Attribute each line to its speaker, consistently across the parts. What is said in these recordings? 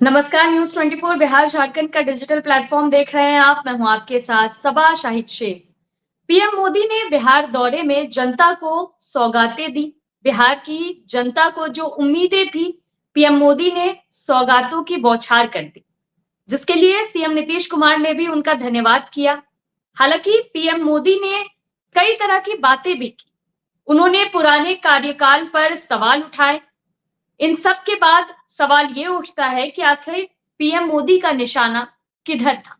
Speaker 1: नमस्कार। न्यूज 24 बिहार झारखंड का digital platform देख रहे हैं आप। मैं हूं आपके साथ सबा शाहिद शेख। पीएम मोदी ने बिहार दौरे में जनता को सौगातें दी। बिहार की जनता को जो उम्मीदें थी, पीएम मोदी ने सौगातों की बौछार कर दी, जिसके लिए सीएम नीतीश कुमार ने भी उनका धन्यवाद किया। हालांकि पीएम मोदी ने कई तरह की बातें भी की। उन्होंने पुराने कार्यकाल पर सवाल उठाए। इन सब के बाद सवाल ये उठता है कि आखिर पीएम मोदी का निशाना किधर था।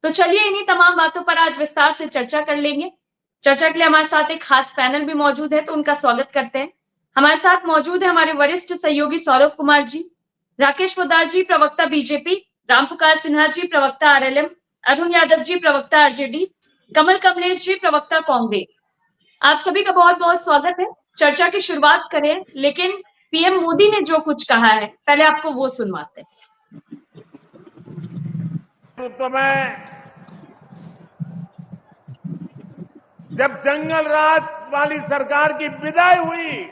Speaker 1: तो चलिए इन्हीं तमाम बातों पर आज विस्तार से चर्चा कर लेंगे। चर्चा के लिए हमारे साथ एक खास पैनल भी मौजूद है, तो उनका स्वागत करते हैं। हमारे साथ मौजूद है हमारे वरिष्ठ सहयोगी सौरभ कुमार जी, राकेश पोद्दार जी प्रवक्ता बीजेपी, रामपुकार सिन्हा जी प्रवक्ता आरएलएम, अरुण यादव जी प्रवक्ता आरजेडी, कमल कमलेश जी प्रवक्ता कांग्रेस। आप सभी का बहुत बहुत स्वागत है। चर्चा की शुरुआत करें, लेकिन पीएम मोदी ने जो कुछ कहा है पहले आपको वो सुनवाते हैं।
Speaker 2: तो मैं जब जंगल राज वाली सरकार की विदाई हुई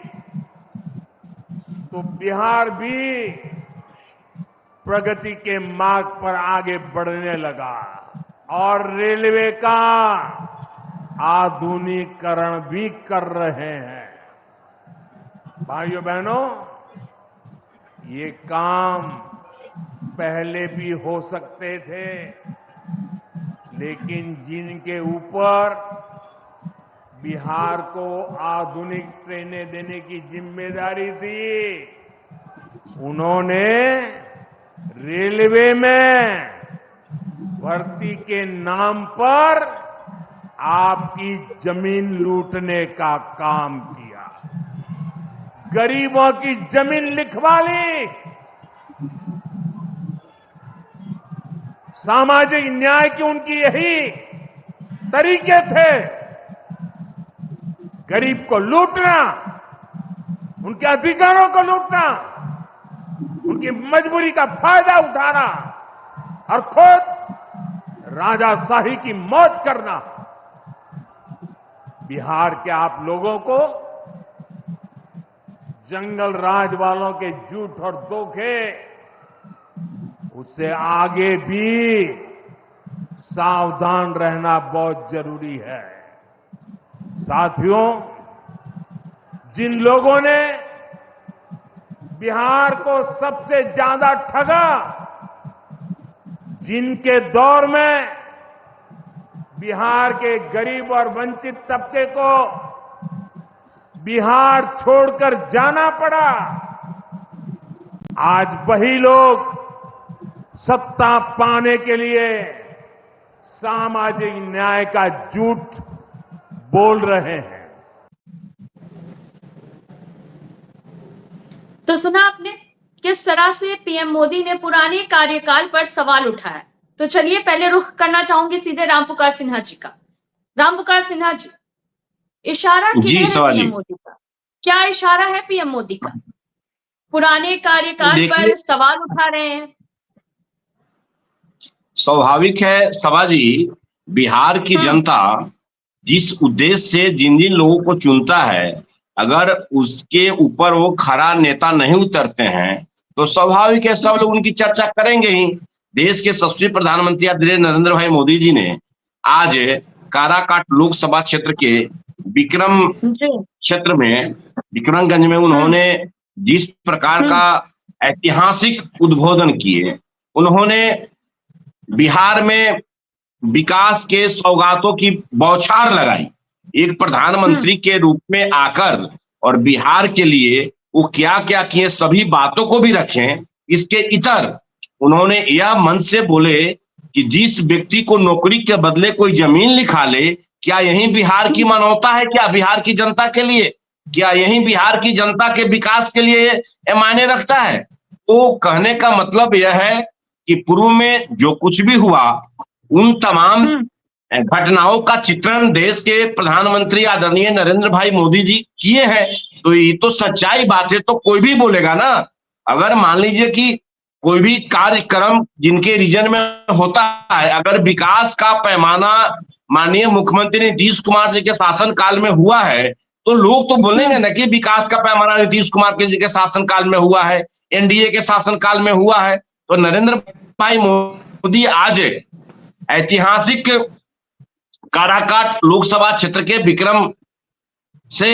Speaker 2: तो बिहार भी प्रगति के मार्ग पर आगे बढ़ने लगा और रेलवे का आधुनिकीकरण भी कर रहे हैं। भाइयों बहनों, ये काम पहले भी हो सकते थे, लेकिन जिनके ऊपर बिहार को आधुनिक ट्रेनें देने की जिम्मेदारी थी, उन्होंने रेलवे में भर्ती के नाम पर आपकी जमीन लूटने का काम किया, गरीबों की जमीन लिखवा ली। सामाजिक न्याय की उनकी यही तरीके थे, गरीब को लूटना, उनके अधिकारों को लूटना, उनकी मजबूरी का फायदा उठाना और खुद राजाशाही की मौज करना। बिहार के आप लोगों को जंगल राज वालों के झूठ और धोखे, उससे आगे भी सावधान रहना बहुत जरूरी है। साथियों, जिन लोगों ने बिहार को सबसे ज्यादा ठगा, जिनके दौर में बिहार के गरीब और वंचित तबके को बिहार छोड़कर जाना पड़ा, आज वही लोग सत्ता पाने के लिए सामाजिक न्याय का झूठ बोल रहे हैं।
Speaker 1: तो सुना आपने किस तरह से पीएम मोदी ने पुराने कार्यकाल पर सवाल उठाया। तो चलिए पहले रुख करना चाहूंगी सीधे रामपुकार सिन्हा जी का। रामपुकार सिन्हा जी, इशारा किधर है पीएम मोदी का? क्या इशारा है पीएम मोदी का? पुराने कार्यकाल पर सवाल उठा रहे हैं।
Speaker 3: स्वाभाविक है सभा जी, बिहार की जनता जिस उद्देश्य से जिन जिन लोगों को चुनता है, अगर उसके ऊपर वो खरा नेता नहीं उतरते हैं तो स्वाभाविक है सब लोग उनकी चर्चा करेंगे ही। देश के यशस्वी प्रधानमंत्री आदरणीय नरेंद्र भाई मोदी जी ने आज काराकाट लोकसभा क्षेत्र के विक्रम क्षेत्र में, विक्रमगंज में उन्होंने जिस प्रकार का ऐतिहासिक उद्बोधन किए, उन्होंने बिहार में विकास के सौगातों की बौछार लगाई। एक प्रधानमंत्री के रूप में आकर और बिहार के लिए वो क्या क्या किए सभी बातों को भी रखें। इसके इतर उन्होंने यह मन से बोले कि जिस व्यक्ति को नौकरी के बदले कोई जमीन लिखा ले, क्या यही बिहार की मानवता है? क्या बिहार की जनता के लिए, क्या यही बिहार की जनता के विकास के लिए यह मायने रखता है? तो कहने का मतलब यह है कि पूर्व में जो कुछ भी हुआ उन तमाम घटनाओं का चित्रण देश के प्रधानमंत्री आदरणीय नरेंद्र भाई मोदी जी किए हैं। तो ये तो सच्चाई बात है, तो कोई भी बोलेगा ना। अगर मान लीजिए कि कोई भी कार्यक्रम जिनके रीजन में होता है, अगर विकास का पैमाना माननीय मुख्यमंत्री नीतीश कुमार जी के शासन काल में हुआ है, तो लोग तो बोलेंगे ना कि विकास का पैमाना नीतीश कुमार जी के शासन काल में हुआ है, एनडीए के शासन काल में हुआ है। तो नरेंद्र भाई मोदी आज ऐतिहासिक काराकाट लोकसभा क्षेत्र के विक्रम से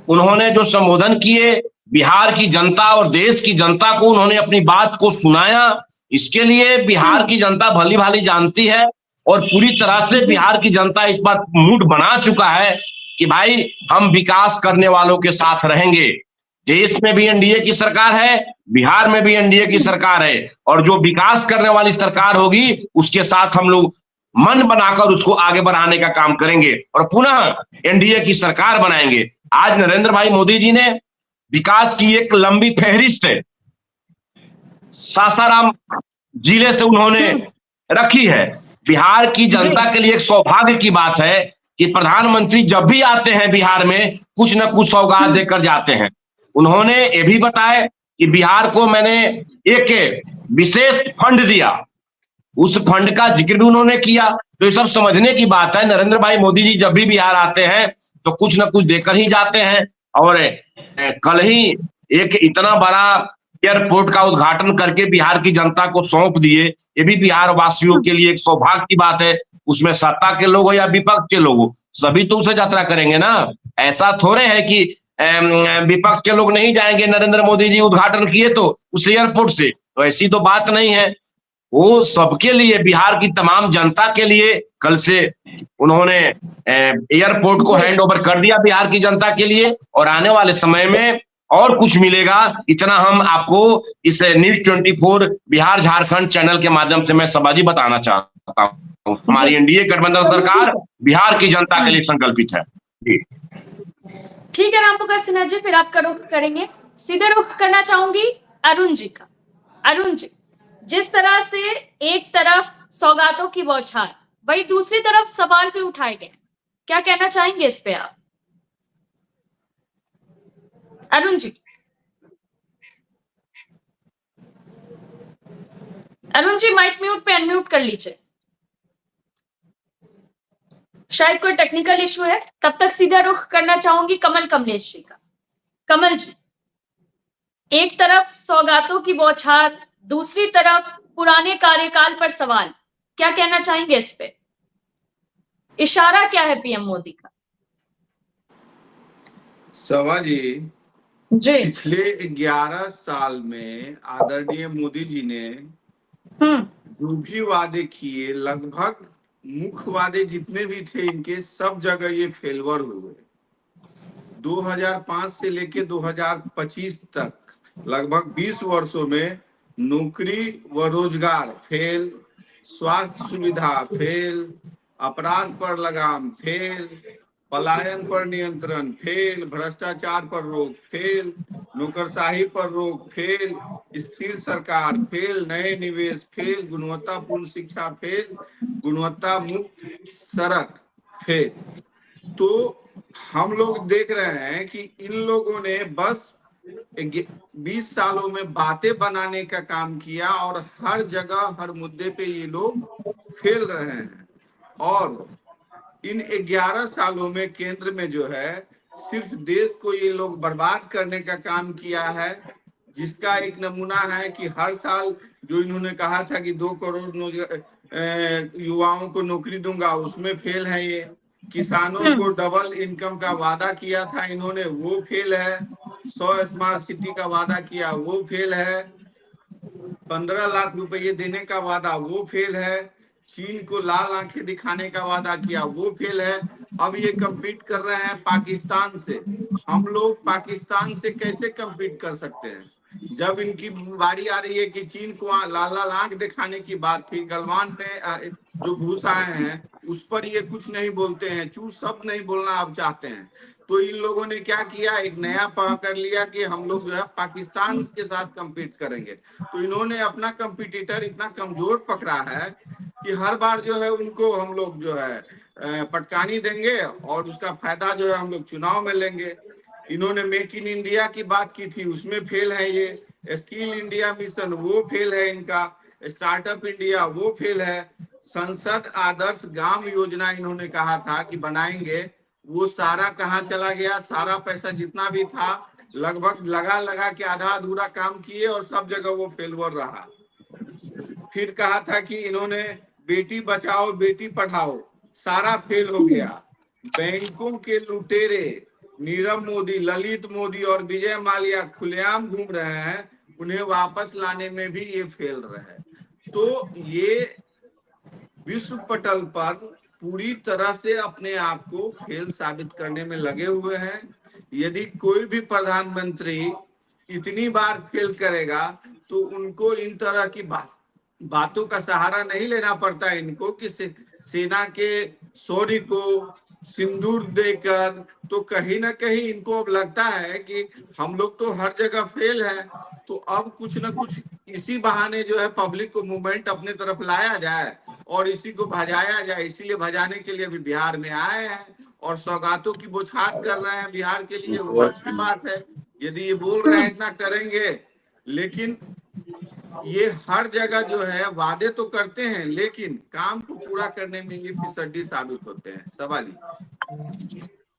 Speaker 3: उन्होंने जो संबोधन किए, बिहार की जनता और देश की जनता को उन्होंने अपनी बात को सुनाया। इसके लिए बिहार की जनता भली भांति जानती है और पूरी तरह से बिहार की जनता इस बार मूड बना चुका है कि भाई हम विकास करने वालों के साथ रहेंगे। देश में भी एनडीए की सरकार है, बिहार में भी एनडीए की सरकार है, और जो विकास करने वाली सरकार होगी उसके साथ हम लोग मन बनाकर उसको आगे बढ़ाने का काम करेंगे और पुनः एनडीए की सरकार बनाएंगे। आज नरेंद्र भाई मोदी जी ने विकास की एक लंबी फहरिस्त सासाराम जिले से उन्होंने रखी है। बिहार की जनता के लिए एक सौभाग्य की बात है कि प्रधानमंत्री जब भी आते हैं बिहार में कुछ न कुछ सौगात देकर जाते हैं। उन्होंने ये भी बताया कि बिहार को मैंने एक विशेष फंड दिया, उस फंड का जिक्र भी उन्होंने किया। तो ये सब समझने की बात है। नरेंद्र भाई मोदी जी जब भी बिहार आते हैं तो कुछ न कुछ देकर ही जाते हैं और कल ही एक इतना बड़ा एयरपोर्ट का उद्घाटन करके बिहार की जनता को सौंप दिए। ये भी बिहार वासियों के लिए एक सौभाग्य की बात है। उसमें सत्ता के लोग हो या विपक्ष के लोग हो, सभी तो उसे यात्रा करेंगे ना। ऐसा थोड़े है कि विपक्ष के लोग नहीं जाएंगे, नरेंद्र मोदी जी उद्घाटन किए तो उस एयरपोर्ट से, तो ऐसी तो बात नहीं है। वो सबके लिए, बिहार की तमाम जनता के लिए कल से उन्होंने एयरपोर्ट को हैंड ओवर कर दिया बिहार की जनता के लिए। और आने वाले समय में और कुछ मिलेगा, इतना हम आपको इस न्यूज 24 बिहार झारखंड चैनल के माध्यम से मैं सबाजी बताना चाहता हूँ। हमारी एनडीए गठबंधन सरकार बिहार की जनता के लिए संकल्पित है।
Speaker 1: ठीक है रामपुकार सिन्हा जी, फिर आपका रुख करेंगे। सीधे रुख करना चाहूंगी अरुण जी का। अरुण जी, जिस तरह से एक तरफ सौगातों की बौछार, वही दूसरी तरफ सवाल भी उठाए गए, क्या कहना चाहेंगे इस पे आप? अरुण जी, अरुण जी माइक म्यूट पे अनम्यूट कर लीजिए, शायद कोई टेक्निकल इशू है। तब तक सीधा रुख करना चाहूंगी कमल कमलेश जी का। कमल जी, एक तरफ सौगातों की बौछार, दूसरी तरफ पुराने कार्यकाल पर सवाल, क्या कहना चाहेंगे इस पे? इशारा क्या है पीएम मोदी का?
Speaker 4: सभा जी,
Speaker 1: जी,
Speaker 4: पिछले 11 साल में आदरणीय मोदी जी ने जो भी वादे किए, लगभग मुख्य वादे जितने भी थे इनके, सब जगह ये फेलवर हुए। 2005 से लेके 2025 तक लगभग 20 वर्षों में नौकरी व रोजगार फेल, स्वास्थ्य सुविधा फेल, अपराध पर लगाम फेल, पलायन पर नियंत्रण फेल, भ्रष्टाचार पर रोक फेल, नौकरशाही पर रोक फेल, स्थिर सरकार फेल, नए निवेश फेल, गुणवत्तापूर्ण शिक्षा फेल, गुणवत्ता मुक्त सड़क फेल। तो हम लोग देख रहे हैं कि इन लोगों ने बस 20 सालों में बातें बनाने का काम किया और हर जगह हर मुद्दे पे ये लोग फेल रहे हैं। और इन 11 सालों में केंद्र में जो है सिर्फ देश को ये लोग बर्बाद करने का काम किया है, जिसका एक नमूना है कि हर साल जो इन्होंने कहा था कि 2 करोड़ युवाओं को नौकरी दूंगा, उसमें फेल है ये। किसानों को डबल इनकम का वादा किया था इन्होंने, वो फेल है। 100 स्मार्ट सिटी का वादा किया, वो फेल है। 15 लाख रुपए देने का वादा, वो फेल है। चीन को लाल आंखें दिखाने का वादा किया, वो फेल है। अब ये कम्पीट कर रहे हैं पाकिस्तान से। हम लोग पाकिस्तान से कैसे कम्पीट कर सकते हैं जब इनकी बारी आ रही है कि चीन को लाल लाल आंख दिखाने की बात थी। गलवान में जो घुस आए हैं उस पर ये कुछ नहीं बोलते हैं, चूर शब्द नहीं बोलना अब चाहते हैं। तो इन लोगों ने क्या किया, एक नया पकड़ लिया कि हम लोग जो है पाकिस्तान के साथ कम्पीट करेंगे। तो इन्होंने अपना कंपटीटर इतना कमजोर पकड़ा है कि हर बार जो है उनको हम लोग जो है पटकानी देंगे और उसका फायदा जो है हम लोग चुनाव में लेंगे। इन्होंने मेक इन इंडिया की बात की थी, उसमें फेल है ये। स्किल इंडिया मिशन, वो फेल है इनका। स्टार्टअप इंडिया, वो फेल है। संसद आदर्श गांव योजना इन्होंने कहा था कि बनाएंगे, वो सारा कहाँ चला गया? सारा पैसा जितना भी था लगभग लगा के आधा अधूरा काम किए और सब जगह वो फेलवर रहा। फिर कहा था कि इन्होंने बेटी बचाओ बेटी पढ़ाओ, सारा फेल हो गया। बैंकों के लुटेरे नीरव मोदी, ललित मोदी और विजय माल्या खुलेआम घूम रहे हैं, उन्हें वापस लाने में भी ये फेल रहे। तो ये विश्व पटल पर पूरी तरह से अपने आप को फेल साबित करने में लगे हुए हैं। यदि कोई भी प्रधानमंत्री इतनी बार फेल करेगा तो उनको इन तरह की बातों का सहारा नहीं लेना पड़ता इनको कि सेना के शौर्य को सिंदूर देकर, तो कहीं ना कहीं इनको अब लगता है कि हम लोग तो हर जगह फेल है, तो अब कुछ ना कुछ इसी बहाने जो है पब्लिक को मूवमेंट अपने तरफ लाया जाए और इसी को भजाया जाए। इसीलिए भजाने के लिए अभी बिहार में आए हैं और सौगातों की बौछार कर रहे हैं बिहार के लिए, वो अच्छी बात है। यदि ये बोल रहे हैं इतना करेंगे, लेकिन ये हर जगह जो है वादे तो करते हैं लेकिन काम को पूरा करने में ये फिसड्डी साबित होते हैं। सवाल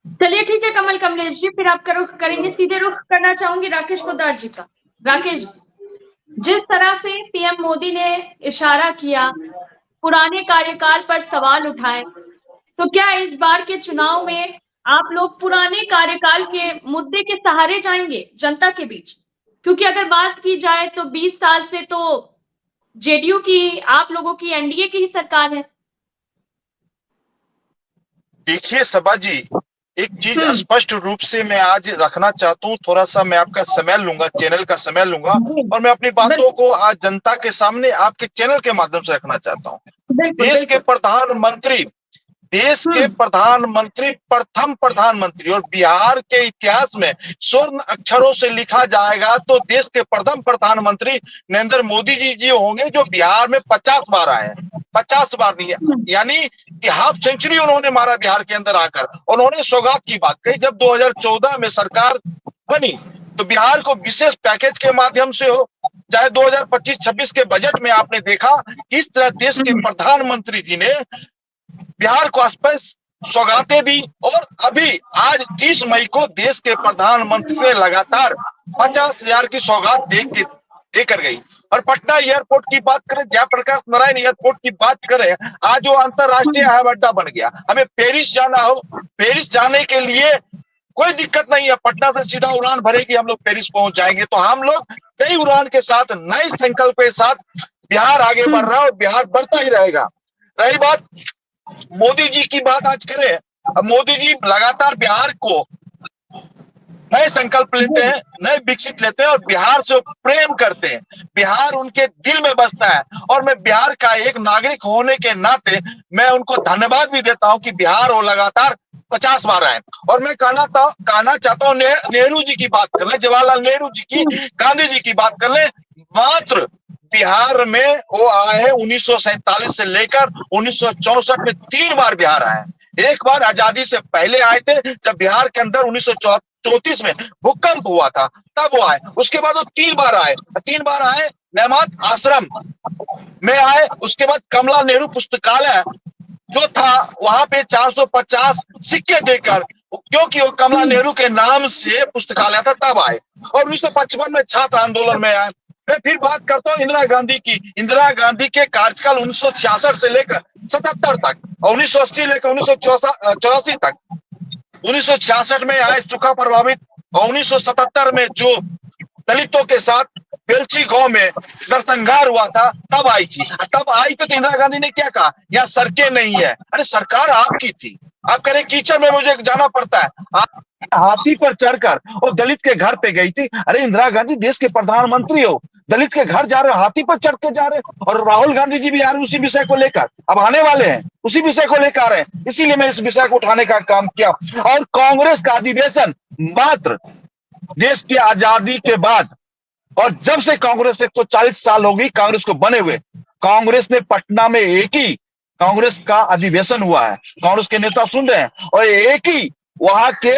Speaker 1: चलिए ठीक है कमलेश जी, फिर आपका रुख करेंगे, सीधे रुख करना चाहूंगी राकेश पोद्दार जी का। राकेश, जिस तरह से पीएम मोदी ने इशारा किया, पुराने कार्यकाल पर सवाल उठाए, तो क्या इस बार के चुनाव में आप लोग पुराने कार्यकाल के मुद्दे के सहारे जाएंगे जनता के बीच? क्योंकि अगर बात की जाए तो 20 साल से तो जेडीयू की, आप लोगों की एनडीए की ही सरकार है।
Speaker 5: देखिए सबा जी, एक चीज स्पष्ट रूप से मैं आज रखना चाहता हूँ, थोड़ा सा मैं आपका समय लूंगा, चैनल का समय लूंगा और मैं अपनी बातों को आज जनता के सामने आपके चैनल के माध्यम से रखना चाहता हूँ। देश के प्रधानमंत्री, देश के प्रधानमंत्री, प्रथम प्रधानमंत्री, और बिहार के इतिहास में स्वर्ण अक्षरों से लिखा जाएगा तो देश के प्रथम प्रधानमंत्री नरेंद्र मोदी जी होंगे, जो बिहार में 50 बार आए हैं। 50 बार नहीं है, यानी कि हाफ सेंचुरी उन्होंने मारा बिहार के अंदर आकर। उन्होंने सौगात की बात कही। जब 2014 में सरकार बनी तो बिहार को विशेष पैकेज के माध्यम से हो, चाहे 2025-26 के बजट में आपने देखा किस तरह देश के प्रधानमंत्री जी ने बिहार को स्पष्ट सौगातें दी। और अभी आज 30 मई को देश के प्रधानमंत्री ने लगातार 50,000 की सौगात देकर गई। और पटना एयरपोर्ट की बात करें, जयप्रकाश नारायण एयरपोर्ट की बात करें, आज वो अंतरराष्ट्रीय हवाई अड्डा बन गया। हमें पेरिस जाना हो, पेरिस जाने के लिए कोई दिक्कत नहीं है, पटना से सीधा उड़ान भरेगी, हम लोग पेरिस पहुंच जाएंगे। तो हम लोग नई उड़ान के साथ, नए संकल्प के साथ बिहार आगे बढ़ रहा है और बिहार बढ़ता ही रहेगा। रही बात मोदी जी की बात आज करें, अब मोदी जी लगातार बिहार को नए संकल्प लेते हैं, नए विकसित लेते हैं और बिहार से प्रेम करते हैं। बिहार उनके दिल में बसता है और मैं बिहार का एक नागरिक होने के नाते मैं उनको धन्यवाद भी देता हूं कि बिहार वो लगातार 50 बार आए। और मैं कहना चाहता हूं, नेहरू जी की बात कर ले, जवाहरलाल नेहरू जी की, गांधी जी की बात कर ले, मात्र बिहार में वो आए हैं 1947 से लेकर 1964 में 3 बार बिहार आए। एक बार आजादी से पहले आए थे, जब बिहार के अंदर 1934 में भूकंप हुआ था, तब वो आए। उसके बाद वो 3 बार आए। 3 बार आए नेमात आश्रम में आए। उसके बाद कमला नेहरू पुस्तकालय जो था वहां पे 450 सिक्के देकर, क्योंकि वो कमला नेहरू के नाम से पुस्तकालय था, तब आए। और 1955 में छात्र आंदोलन में आए। मैं फिर बात करता हूँ इंदिरा गांधी की। इंदिरा गांधी के कार्यकाल 1966 से लेकर 77 तक और 1980 लेकर 1984 तक। 1966 में आए सूखा प्रभावित और 1977 में जो दलितों के साथ बेलची गांव में नरसंहार हुआ था, तब आई थी। तब आई तो इंदिरा गांधी ने क्या कहा, यहाँ सड़कें नहीं है। अरे सरकार आपकी थी, आप कह रहे कीचड़ में मुझे जाना पड़ता है। आप हाथी पर चढ़कर और दलित के घर पे गई थी। अरे इंदिरा गांधी देश के प्रधानमंत्री हो, दलित के घर जा रहे हो, हाथी पर चढ़ के जा रहे हो। और राहुल गांधी जी भी आ रहे उसी विषय को लेकर, अब आने वाले हैं, उसी विषय को लेकर आ रहे हैं। इसीलिए मैं इस विषय को उठाने का काम किया। और कांग्रेस का अधिवेशन मात्र देश की आजादी के बाद, और जब से कांग्रेस 140 साल होगी कांग्रेस को बने हुए, कांग्रेस ने पटना में एक ही कांग्रेस का अधिवेशन हुआ है। कांग्रेस के नेता सुन रहे हैं, और एक ही वहां के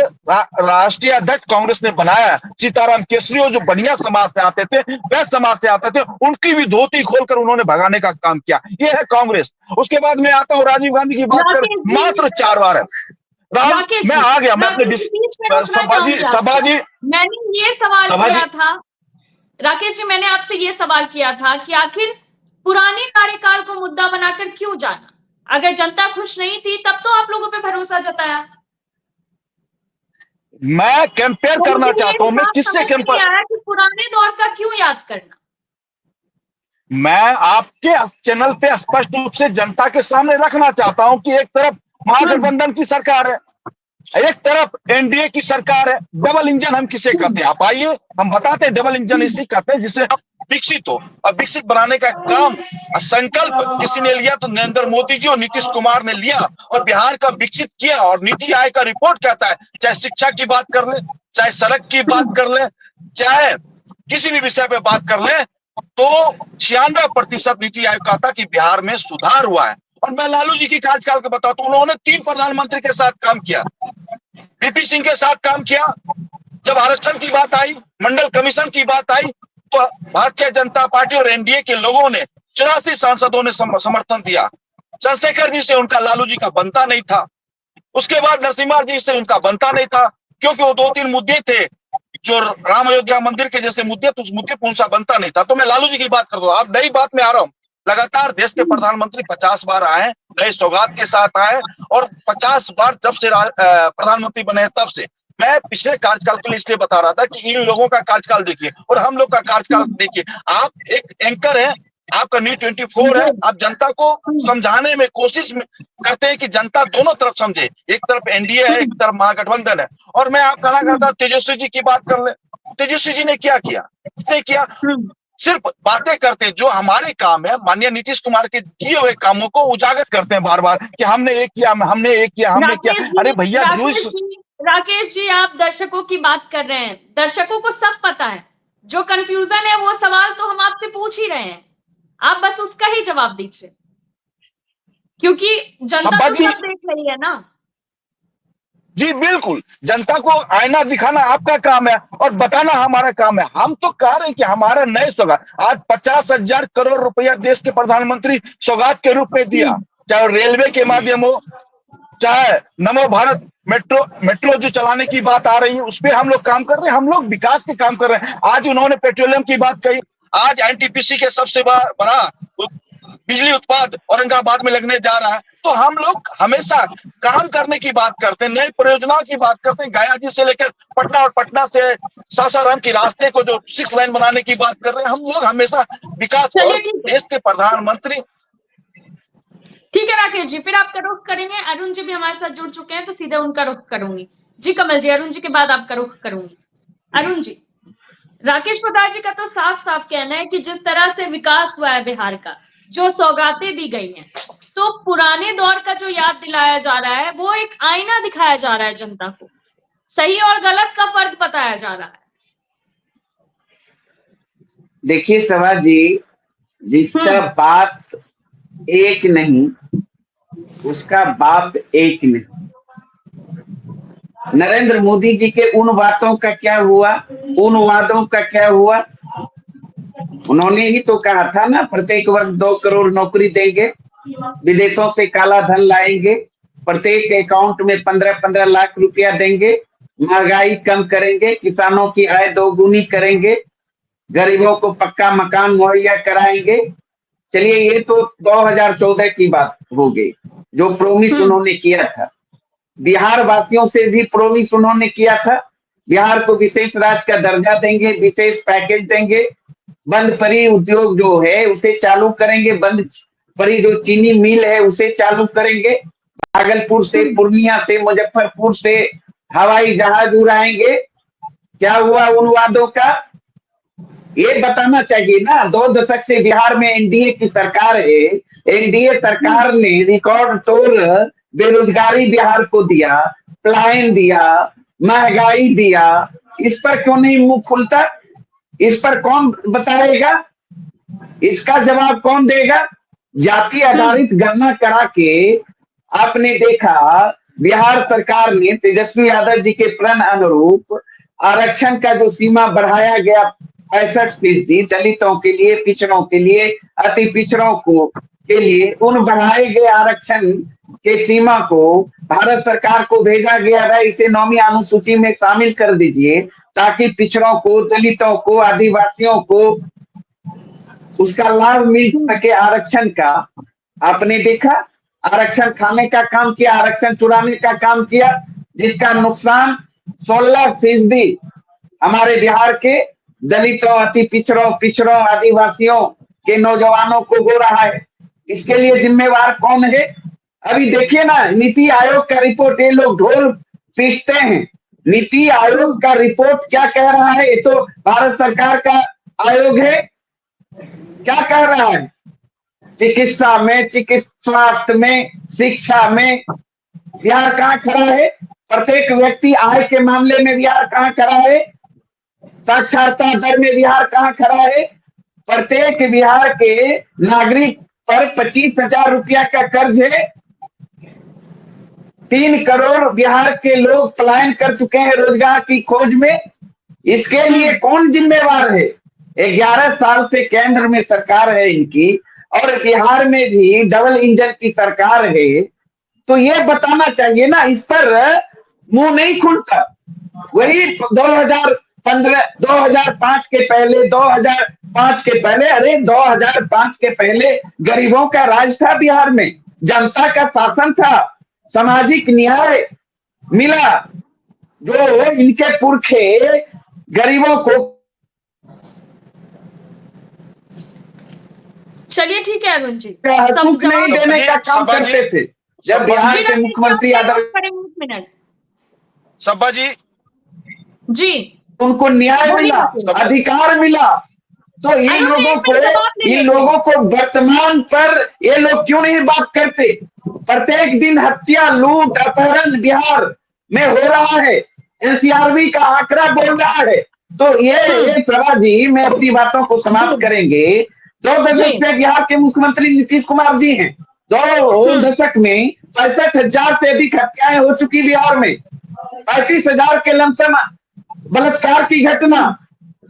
Speaker 5: राष्ट्रीय अध्यक्ष कांग्रेस ने बनाया। सीताराम केसरी जो बनिया समाज से आते थे, वैश्य समाज से आते थे, उनकी भी धोती खोलकर उन्होंने भगाने का काम किया। ये है कांग्रेस। उसके बाद में आता हूँ राजीव गांधी की बात कर, मात्र 4 बार है। मैं आ गया, मैं अपने सभा जी
Speaker 1: मैंने ये सवाल किया था राकेश जी, मैंने आपसे ये सवाल किया था कि आखिर पुराने कार्यकाल को मुद्दा बनाकर क्यों जाना? अगर जनता खुश नहीं थी तब तो आप लोगों पे भरोसा जताया।
Speaker 5: मैं कंपेयर
Speaker 1: तो
Speaker 5: करना
Speaker 1: मुझे ये
Speaker 5: चाहता हूं, मैं
Speaker 1: हिसाब
Speaker 5: किससे
Speaker 1: समझ नहीं
Speaker 5: कंपेयर,
Speaker 1: आया कि पुराने दौर का क्यों याद करना।
Speaker 5: मैं आपके चैनल पे स्पष्ट रूप से जनता के सामने रखना चाहता हूं कि एक तरफ महागठबंधन की सरकार है, एक तरफ एनडीए की सरकार है। डबल इंजन हम किसे कहते हैं? आप आइए हम बताते हैं। डबल इंजन इसी कहते हैं जिसे विकसित हो, और विकसित बनाने का काम संकल्प किसी ने लिया तो नरेंद्र मोदी जी और नीतीश कुमार ने लिया और बिहार का विकसित किया। और नीति आयोग का रिपोर्ट कहता है, चाहे शिक्षा की बात कर ले, चाहे सड़क की बात कर ले, चाहे किसी भी विषय पे बात कर ले, तो 96% नीति आयोग कहता कि बिहार में सुधार हुआ है। और मैं लालू जी की कार्यकाल को बताता हूं, उन्होंने 3 प्रधानमंत्री के साथ काम किया, वीपी सिंह के साथ काम किया। जब आरक्षण की बात आई, मंडल कमीशन की बात आई, तो भारतीय जनता पार्टी और एनडीए के लोगों ने 84 सांसदों ने समर्थन दिया। चंद्रशेखर जी से उनका लालू जी का बनता नहीं था, उसके बाद नरसिम्हा जी से उनका बनता नहीं था, क्योंकि वो 2-3 मुद्दे थे जो राम अयोध्या मंदिर के जैसे मुद्दे, तो उस मुद्दे पर उनका बनता नहीं था। तो मैं लालू जी की बात कर रहा हूं। अब नई बात में आ रहा हूं, लगातार देश के प्रधानमंत्री 50 बार आए, नए सौगात के साथ आए, और 50 बार जब से प्रधानमंत्री बने तब से मैं पिछले कार्यकाल के लिए इसलिए बता रहा था कि इन लोगों का कार्यकाल देखिए और हम लोग का कार्यकाल देखिए। आप एक एंकर है, आपका न्यूज 24 है, आप जनता को समझाने में कोशिश करते हैं कि जनता दोनों तरफ समझे। एक तरफ एनडीए है, एक तरफ महागठबंधन है। और मैं आप कहना चाहता हूं, तेजस्वी जी की बात कर ले। तेजस्वी जी ने क्या किया? उसने किया सिर्फ बातें करते हैं। जो हमारे काम है, माननीय नीतीश कुमार के किए हुए कामों को उजागर करते हैं बार बार कि हमने एक किया, हमने एक किया, हमने किया। अरे भैया,
Speaker 1: राकेश जी, आप दर्शकों की बात कर रहे हैं, दर्शकों को सब पता है। जो कंफ्यूजन है वो सवाल तो हम आपसे पूछ ही रहे हैं, आप बस उसका ही जवाब दीजिए, क्योंकि जनता तो सब देख रही है ना।
Speaker 5: जी बिल्कुल, जनता को आईना दिखाना आपका काम है और बताना हमारा काम है। हम तो कह रहे हैं कि हमारा नए सौगात, आज 50,000 करोड़ रुपया देश के प्रधानमंत्री सौगात के रूप में दिया, चाहे रेलवे के माध्यम हो, चाहे नमो भारत मेट्रो जो चलाने की बात आ रही है, उस पर हम लोग काम कर रहे हैं। हम लोग विकास के काम कर रहे हैं। आज उन्होंने पेट्रोलियम की बात कही, आज एनटीपीसी के सबसे बड़ा बिजली उत्पाद औरंगाबाद में लगने जा रहा है। तो हम लोग हमेशा काम करने की बात करते हैं, नई परियोजनाओं की बात करते हैं। गया जी से लेकर पटना और पटना से सासाराम के रास्ते को जो 6 लाइन बनाने की बात कर रहे हैं। हम लोग हमेशा विकास और देश के प्रधानमंत्री।
Speaker 1: ठीक है राकेश जी, फिर आपका रुख करेंगे। अरुण जी भी हमारे साथ जुड़ चुके हैं, तो सीधे उनका रुख करूंगी। जी कमल जी, अरुण जी के बाद आपका रुख करूंगी। अरुण जी, राकेश प्रताप जी का तो साफ साफ कहना है कि जिस तरह से विकास हुआ है बिहार का, जो सौगातें दी गई हैं, तो पुराने दौर का जो याद दिलाया जा रहा है, वो एक आईना दिखाया जा रहा है जनता को, सही और गलत का फर्क बताया जा रहा है।
Speaker 6: देखिए सभा जी, जिसका बात एक नहीं उसका बाप एक नहीं। नरेंद्र मोदी जी के उन बातों का क्या हुआ, उन वादों का क्या हुआ? उन्होंने ही तो कहा था ना, प्रत्येक वर्ष 2 करोड़ नौकरी देंगे, विदेशों से काला धन लाएंगे, प्रत्येक अकाउंट में 15-15 लाख रुपया देंगे, महंगाई कम करेंगे, किसानों की आय दोगुनी करेंगे, गरीबों को पक्का मकान मुहैया कराएंगे। चलिए, ये तो 2014 की बात हो गई, जो प्रोमिस उन्होंने किया था। बिहार वासियों से भी प्रोमिस उन्होंने किया था, बिहार को विशेष राज्य का दर्जा देंगे, विशेष पैकेज देंगे, बंद पड़ी उद्योग जो है उसे चालू करेंगे, बंद पड़ी जो चीनी मिल है उसे चालू करेंगे, भागलपुर से, पूर्णिया से, मुजफ्फरपुर से हवाई जहाज उड़ाएंगे। क्या हुआ उन वादों का? ये बताना चाहिए ना। 2 दशक से बिहार में एनडीए की सरकार है, एनडीए सरकार ने रिकॉर्ड तोड़ बेरोजगारी बिहार को दिया, पलायन दिया, महंगाई दिया। इस पर क्यों नहीं मुंह खुलता? इस पर कौन बताएगा? इसका जवाब कौन देगा? जाति आधारित गणना करा के आपने देखा, बिहार सरकार ने तेजस्वी यादव जी के प्रण अनुरूप आरक्षण का जो सीमा बढ़ाया गया 65%, दलितों के लिए, पिछड़ों के लिए, अति पिछड़ों को के लिए, उन बढ़ाए गए आरक्षण के सीमा को भारत सरकार को भेजा गया है, इसे 9वीं अनुसूची में शामिल कर दीजिए, ताकि पिछड़ों को, दलितों को, आदिवासियों को उसका लाभ मिल सके आरक्षण का। आपने देखा, आरक्षण खाने का काम किया, आरक्षण चुराने का काम किया, जिसका नुकसान 16% हमारे बिहार के दलितों, अति पिछड़ों आदिवासियों के नौजवानों को हो रहा है। इसके लिए जिम्मेवार कौन है? अभी देखिए ना, नीति आयोग का रिपोर्ट, ये लोग ढोल पीटते हैं। नीति आयोग का रिपोर्ट क्या कह रहा है? ये तो भारत सरकार का आयोग है। क्या कह रहा है? चिकित्सा में, स्वास्थ्य में, शिक्षा में बिहार कहाँ खड़ा है? प्रत्येक व्यक्ति आय के मामले में बिहार कहाँ खड़ा है? साक्षरता दर में बिहार कहाँ खड़ा है? प्रत्येक बिहार के नागरिक पर 25,000 रुपया का कर्ज है। 3 करोड़ बिहार के लोग पलायन कर चुके हैं रोजगार की खोज में। इसके लिए कौन जिम्मेवार है? 11 साल से केंद्र में सरकार है इनकी, और बिहार में भी डबल इंजन की सरकार है। तो ये बताना चाहिए ना, इस पर मुंह नहीं खुलता। वही 2005 के पहले, 2005 के पहले, अरे 2005 के पहले गरीबों का राज था बिहार में, जनता का शासन था, सामाजिक न्याय मिला। जो इनके पुरखे गरीबों को,
Speaker 1: चलिए ठीक है अरुण जी,
Speaker 6: हकूक नहीं देने का काम
Speaker 5: सभा जी,
Speaker 6: करते थे जब बिहार के मुख्यमंत्री यादव।
Speaker 1: एक मिनट
Speaker 5: सब्बा जी
Speaker 1: जी,
Speaker 6: उनको न्याय मिला, अधिकार मिला। तो इन लोगों को वर्तमान पर ये लोग क्यों नहीं बात करते? प्रत्येक दिन हत्या, लूट, अपहरण बिहार में हो रहा है। एनसीआरबी का आंकड़ा बोल रहा है। तो ये सभा जी, मैं अपनी बातों को समाप्त करेंगे। 2 दशक से बिहार के मुख्यमंत्री नीतीश कुमार जी हैं। 2 दशक में 65,000 से अधिक हत्याएं हो चुकी बिहार में, 35,000 के लमसम बलात्कार की घटना,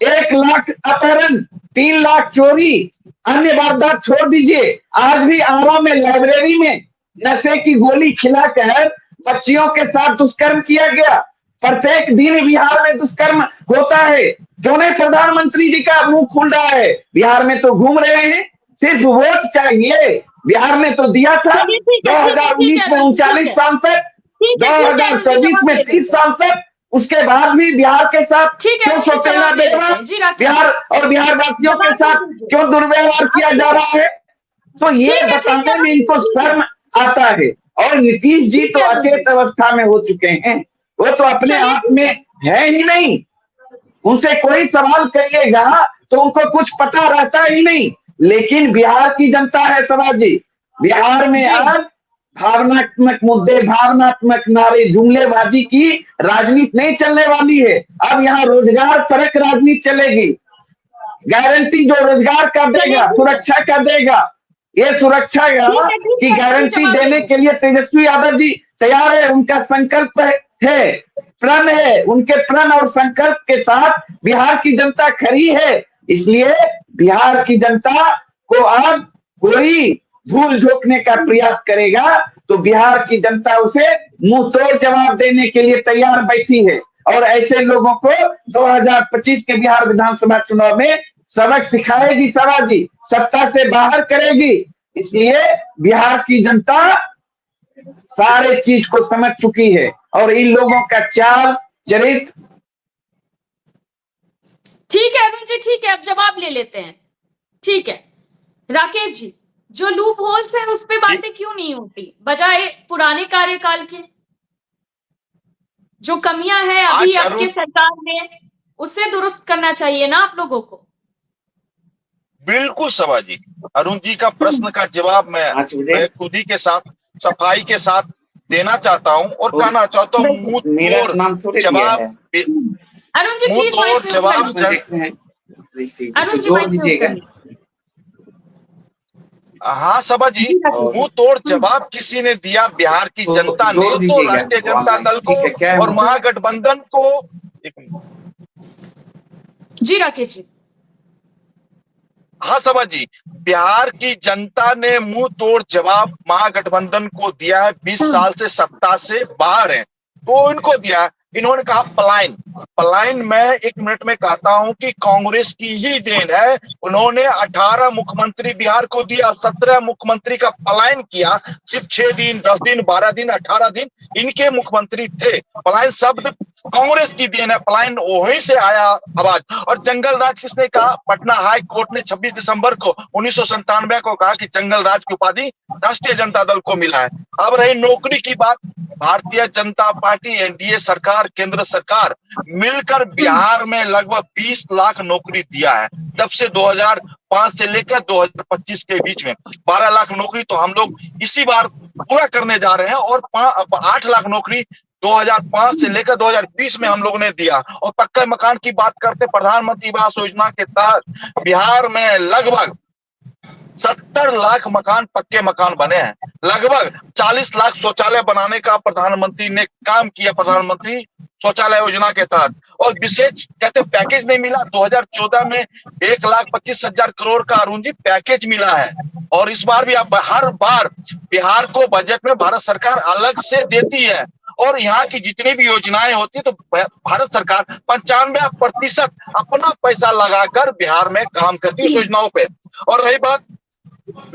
Speaker 6: 1 लाख अपहरण, 3 लाख चोरी, अन्य वारदात छोड़ दीजिए। आज भी आरा में लाइब्रेरी में नशे की गोली खिलाकर बच्चियों के साथ दुष्कर्म किया गया। प्रत्येक दिन बिहार में दुष्कर्म होता है। क्यों नहीं प्रधानमंत्री जी का मुंह खुल रहा है? बिहार में तो घूम रहे हैं, सिर्फ वोट चाहिए। बिहार ने तो दिया था 2019 में 39 सांसद, 2024 में 30 सांसद। उसके बाद भी बिहार के साथ क्यों सौतेला व्यवहार, बिहार और बिहार वासियों के साथ क्यों दुर्व्यवहार किया जा रहा है? तो ये बताने में इनको शर्म आता है। और नीतीश जी तो अचेत अवस्था में हो चुके हैं, वो तो अपने आप में है ही नहीं। उनसे कोई सवाल करिएगा तो उनको कुछ पता रहता ही नहीं। लेकिन बिहार की जनता है सभा जी, बिहार में आज भावनात्मक मुद्दे, भावनात्मक नारे, जुमलेबाजी की राजनीति नहीं चलने वाली है। अब यहाँ रोजगार परक राजनीति चलेगी। गारंटी जो रोजगार का देगा, सुरक्षा का देगा, ये सुरक्षा की गारंटी देने के लिए तेजस्वी यादव जी तैयार है। उनका संकल्प है, प्रण है। उनके प्रण और संकल्प के साथ बिहार की जनता खड़ी है। इसलिए बिहार की जनता को अब कोई भूल झोंकने का प्रयास करेगा तो बिहार की जनता उसे मुंह तोड़ जवाब देने के लिए तैयार बैठी है। और ऐसे लोगों को 2025 के बिहार विधानसभा चुनाव में सबक सिखाएगी सभा जी, सत्ता से बाहर करेगी। इसलिए बिहार की जनता सारे चीज को समझ चुकी है और इन लोगों का चाल चरित्र।
Speaker 1: ठीक है अरुण जी, ठीक है, अब जवाब ले लेते हैं। ठीक है राकेश जी, जो लूप होल्स है उस पे बातें क्यों नहीं होती बजाय पुराने कार्यकाल के? जो कमियां हैं अभी आपके सरकार में, उसे दुरुस्त करना चाहिए ना आप लोगों को।
Speaker 5: बिल्कुल सभा जी, अरुण जी का प्रश्न का जवाब मैं खुद ही के साथ सफाई के साथ देना चाहता हूं और कहना चाहता हूं मुंह तोड़ जवाब,
Speaker 1: अरुण जी
Speaker 5: मुंह तोड़ जवाब
Speaker 1: अरुण जी,
Speaker 5: हाँ सभा जी, मुंह तोड़ जवाब किसी ने दिया? बिहार की जनता ने तो राष्ट्रीय जनता दल को और महागठबंधन को।
Speaker 1: जी राकेश जी।
Speaker 5: हाँ सभा जी, बिहार की जनता ने मुंह तोड़ जवाब महागठबंधन को दिया है। 20 साल से सत्ता से बाहर है तो इनको दिया। इन्होंने कहा पलायन। पलायन मैं 1 मिनट में कहता हूं कि कांग्रेस की ही देन है। उन्होंने 18 मुख्यमंत्री बिहार को दिया, 17 मुख्यमंत्री का पलायन किया। सिर्फ 6 दिन, 10 दिन, 12 दिन, 18 दिन इनके मुख्यमंत्री थे। पलायन शब्द कांग्रेस की देन है, पलायन वहीं से आया आवाज। और जंगल राज किसने कहा? पटना हाई कोर्ट ने 26 दिसंबर को 1997 को कहा कि जंगल राज की उपाधि राष्ट्रीय जनता दल को मिला है। अब रही नौकरी की बात, भारतीय जनता पार्टी एनडीए सरकार, केंद्र सरकार मिलकर बिहार में लगभग 20 लाख नौकरी दिया है। जब से 2005 से लेकर 2025 के बीच में 12 लाख नौकरी तो हम लोग इसी बार पूरा करने जा रहे हैं। और 8 लाख नौकरी 2005 से लेकर 2020 में हम लोगों ने दिया। और पक्के मकान की बात करते, प्रधानमंत्री आवास योजना के तहत बिहार में लगभग 70 लाख मकान, पक्के मकान बने हैं। लगभग 40 लाख शौचालय बनाने का प्रधानमंत्री ने काम किया, प्रधानमंत्री शौचालय योजना के तहत। और विशेष कहते पैकेज नहीं मिला। 2014 में 1,25,000 करोड़ का अरुण जी पैकेज मिला है। और इस बार भी अब हर बार बिहार को बजट में भारत सरकार अलग से देती है। और यहाँ की जितनी भी योजनाएं होती है तो भारत सरकार 95% अपना पैसा लगाकर बिहार में काम करती है उस योजनाओं पे। और रही बात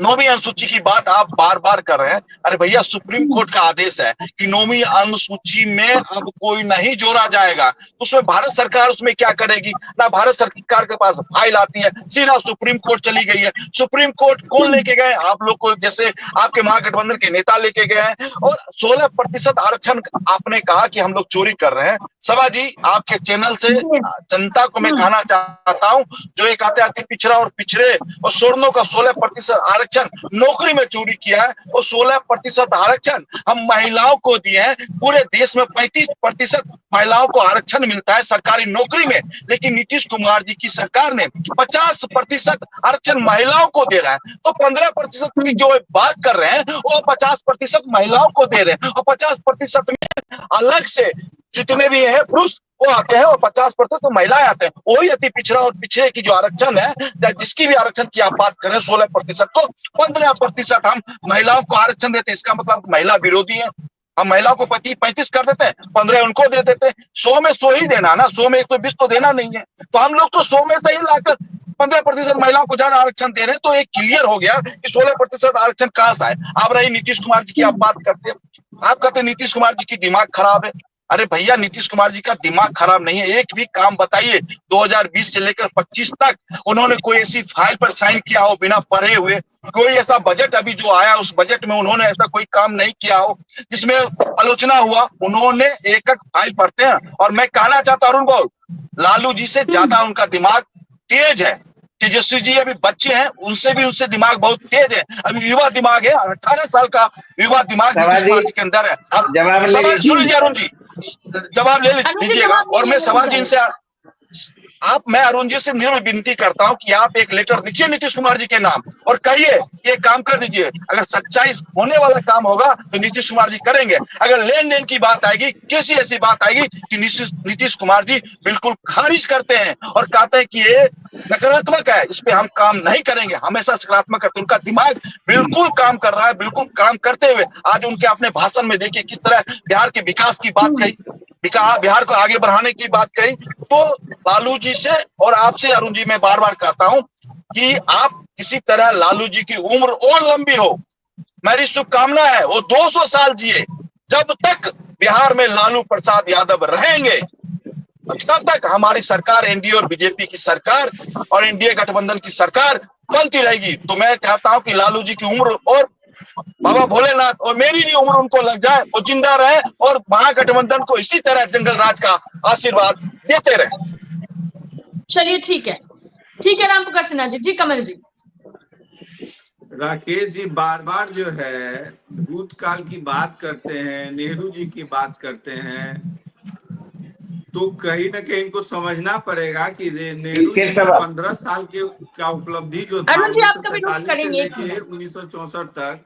Speaker 5: 9वीं अनुसूची की बात, आप बार बार कर रहे हैं। अरे भैया, सुप्रीम कोर्ट का आदेश है कि 9वीं अनुसूची में अब कोई नहीं जोड़ा जाएगा। तो उसमें भारत सरकार उसमें क्या करेगी? ना भारत सरकार के पास फाइल आती है, सीधा सुप्रीम कोर्ट चली गई है। सुप्रीम कोर्ट कौन लेके गए? आप लोग को, जैसे आपके महागठबंधन के नेता लेके गए हैं। और 16% आरक्षण आपने कहा कि हम लोग चोरी कर रहे हैं। सभा जी, आपके चैनल से जनता को मैं कहना चाहता हूं, जो एक आते पिछड़ा और पिछड़े और सवर्णों का 16% आरक्षण नौकरी में चोरी किया है, वो 16% आरक्षण हम महिलाओं को दिए हैं। पूरे देश में 35% महिलाओं को आरक्षण मिलता है सरकारी नौकरी में। लेकिन नीतीश कुमार जी की सरकार ने 50% आरक्षण महिलाओं को दे रहा है। तो 15% की जो बात कर रहे हैं वो 50% महिलाओं को दे रहे हैं। और 50% में अलग से जितने भी है पुरुष वो आते हैं और 50% तो महिलाएं आते हैं। वही अति पिछड़ा और पिछड़े की जो आरक्षण है, जिसकी भी आरक्षण की आप बात करें 16% को 15% हम महिलाओं को आरक्षण देते हैं। इसका मतलब महिला विरोधी है। हम महिलाओं को 35 कर देते हैं, 15 उनको दे देते हैं। 100 में 100 ही देना ना, 100 में 120 तो देना नहीं है। तो हम लोग तो 100 में से ही लाकर 15% महिलाओं को ज्यादा आरक्षण दे रहे हैं। तो एक क्लियर हो गया कि 16% आरक्षण कहां से आए। अब रही नीतीश कुमार जी की आप बात करते हैं, आप कहते हैं नीतीश कुमार जी की दिमाग खराब है। अरे भैया, नीतीश कुमार जी का दिमाग खराब नहीं है। एक भी काम बताइए 2020 से लेकर 25 तक उन्होंने कोई ऐसी फाइल पर साइन किया हो बिना पढ़े हुए? कोई ऐसा बजट अभी जो आया उस बजट में उन्होंने ऐसा कोई काम नहीं किया हो जिसमें आलोचना हुआ? उन्होंने एक एक फाइल पढ़ते हैं। और मैं कहना चाहता हूं अरुण बाबू, लालू जी से ज्यादा उनका दिमाग तेज है। तेजस्वी जी अभी बच्चे हैं, उनसे दिमाग बहुत तेज है। अभी युवा दिमाग है, 18 साल का युवा दिमाग नीतीश कुमार जी के अंदर है। आप सवाल सुन लीजिए अरुण जी, जवाब ले लीजिएगा। और मैं सवाल जी इनसे मैं अरुण जी से निर्मल विनती करता हूं कि आप एक लेटर लिखिए नीतीश कुमार जी के नाम और कहिए ये काम कर दीजिए। अगर सच्चाई होने वाला काम होगा तो नीतीश कुमार जी करेंगे। अगर लेन देन की बात आएगी, किसी ऐसी बात आएगी कि नीतीश कुमार जी बिल्कुल खारिज करते हैं और कहते हैं कि ये नकारात्मक है, इस पे हम काम नहीं करेंगे, हमेशा सकारात्मक करते हैं। उनका दिमाग बिल्कुल काम कर रहा है। बिल्कुल काम करते हुए आज उनके अपने भाषण में देखिए किस तरह बिहार के विकास की बात कही, बिहार को आगे बढ़ाने की बात कही। तो लालू जी से और आपसे अरुण जी मैं बार बार कहता हूं कि आप किसी तरह लालू जी की उम्र और लंबी हो, मेरी शुभकामना है वो 200 साल जिए। जब तक बिहार में लालू प्रसाद यादव रहेंगे तब तक हमारी सरकार, एनडीए और बीजेपी की सरकार और एनडीए गठबंधन की सरकार चलती रहेगी। तो मैं चाहता हूं कि लालू जी की उम्र और बाबा भोलेनाथ और मेरी भी उम्र उनको लग जाए, वो जिंदा रहे और महागठबंधन को इसी तरह जंगल राज का आशीर्वाद देते रहे।
Speaker 1: चलिए ठीक है राम पुकार सिन्हा जी। जी कमल जी।
Speaker 4: राकेश जी बार बार जो है भूतकाल की बात करते हैं, नेहरू जी की बात करते हैं, तो कहीं ना कहीं इनको समझना पड़ेगा कि नेहरू जी 15 साल के का उपलब्धि जो था 1947 से लेके 1964 तक,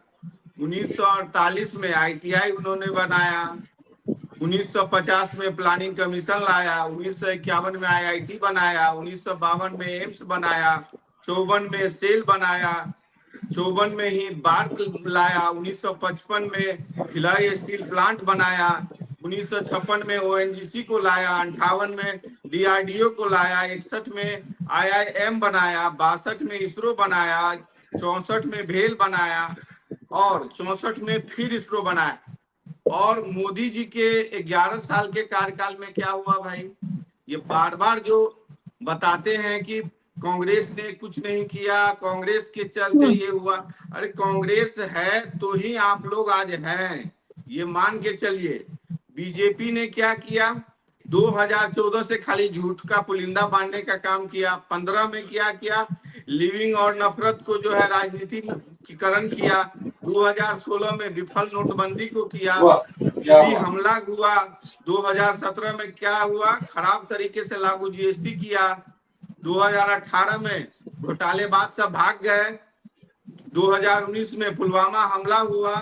Speaker 4: 1948 में ITI उन्होंने बनाया, 1950 में प्लानिंग कमीशन लाया, 1951 में IIT बनाया, 1952 में एम्स बनाया, 54 में सेल बनाया, 54 में ही बार्क लाया, 1955 में भिलाई स्टील प्लांट बनाया, 1956 में ओएनजीसी को लाया, 58 में डीआरडीओ को लाया, 61 में आईआईएम बनाया, 62 में इसरो बनाया, 64 में भेल बनाया और 64 में फिर इसरो बनाया। और मोदी जी के 11 साल के कार्यकाल में क्या हुआ भाई? ये बार बार जो बताते हैं कि कांग्रेस ने कुछ नहीं किया, कांग्रेस के चलते ये हुआ। अरे कांग्रेस है तो ही आप लोग आज हैं, ये मान के चलिए। बीजेपी ने क्या किया? 2014 से खाली झूठ का पुलिंदा बांधने का काम किया। 15 में क्या किया? लिविंग और नफरत को जो है राजनीतिकरण किया। 2016 में विफल नोटबंदी को किया। मोदी हमला हुआ। 2017 में क्या हुआ? खराब तरीके से लागू जीएसटी किया। 2018 में घोटालेबाज सब भाग गए। 2019 में पुलवामा हमला हुआ,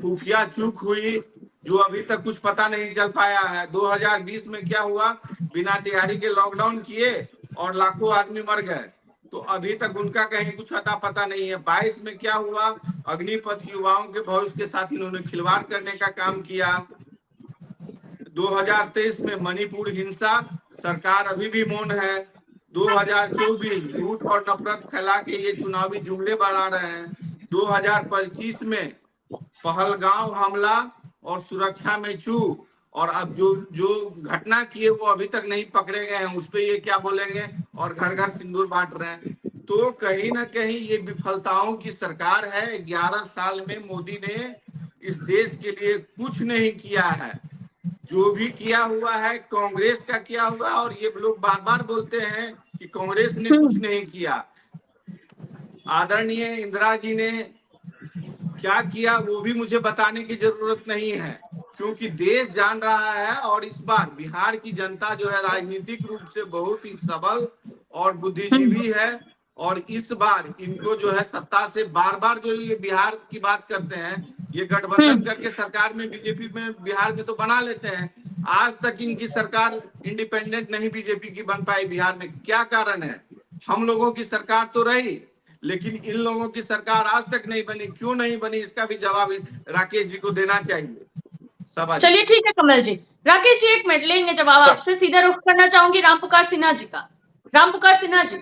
Speaker 4: खुफिया चूक हुई जो अभी तक कुछ पता नहीं चल पाया है। 2020 में क्या हुआ? बिना तैयारी के लॉकडाउन किए और लाखों आदमी मर गए, तो अभी तक उनका कहीं कुछ अता पता नहीं है। 22 में क्या हुआ? अग्निपथ युवाओं के भविष्य के साथ इन्होंने खिलवाड़ करने का काम किया। 2023 में मणिपुर हिंसा, सरकार अभी भी मौन है। 2024 झूठ और नफरत फैला के ये चुनावी जुमले बढ़ा रहे हैं। 2025 में पहलगांव हमला और सुरक्षा में चूक, और अब जो घटना की है वो अभी तक नहीं पकड़े गए हैं, उस पे ये क्या बोलेंगे? और घर घर सिंदूर बांट रहे हैं। तो कहीं ना कहीं ये विफलताओं की सरकार है। 11 साल में मोदी ने इस देश के लिए कुछ नहीं किया है। जो भी किया हुआ है कांग्रेस का किया हुआ, और ये लोग बार बार बोलते हैं कि कांग्रेस ने कुछ नहीं किया। आदरणीय इंदिरा जी ने क्या किया वो भी मुझे बताने की जरूरत नहीं है, क्योंकि देश जान रहा है। और इस बार बिहार की जनता जो है राजनीतिक रूप से बहुत ही सबल और बुद्धिजीवी है, और इस बार इनको जो है सत्ता से बार बार जो ये बिहार की बात करते हैं, ये गठबंधन करके सरकार में बीजेपी में बिहार के तो बना लेते हैं। आज तक इनकी सरकार इंडिपेंडेंट नहीं बीजेपी की बन पाई बिहार में। क्या कारण है? हम लोगों की सरकार तो रही, लेकिन इन लोगों की सरकार आज तक नहीं बनी। क्यों नहीं बनी, इसका भी जवाब राकेश जी को देना चाहिए।
Speaker 1: चलिए ठीक है कमल जी। राकेश जी एक मिनट लेंगे जवाब आपसे। सीधा रुख करना चाहूंगी रामपुकार सिन्हा जी का। रामपुकार सिन्हा जी,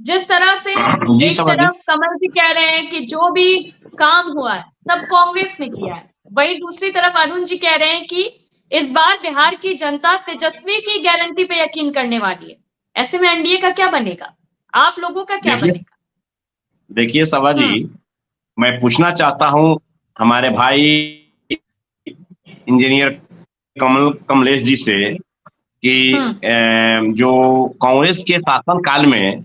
Speaker 1: जिस तरह से एक तरफ कमल जी कह रहे हैं कि जो भी काम हुआ है सब कांग्रेस ने किया है, वहीं दूसरी तरफ अरुण जी कह रहे हैं कि इस बार बिहार की जनता तेजस्वी की गारंटी पे यकीन करने वाली है। ऐसे में एनडीए का क्या बनेगा? आप लोगों का क्या बनेगा?
Speaker 3: देखिए सभा जी, मैं पूछना चाहता हूं हमारे भाई इंजीनियर कमलेश जी से कि जो कांग्रेस के शासन काल में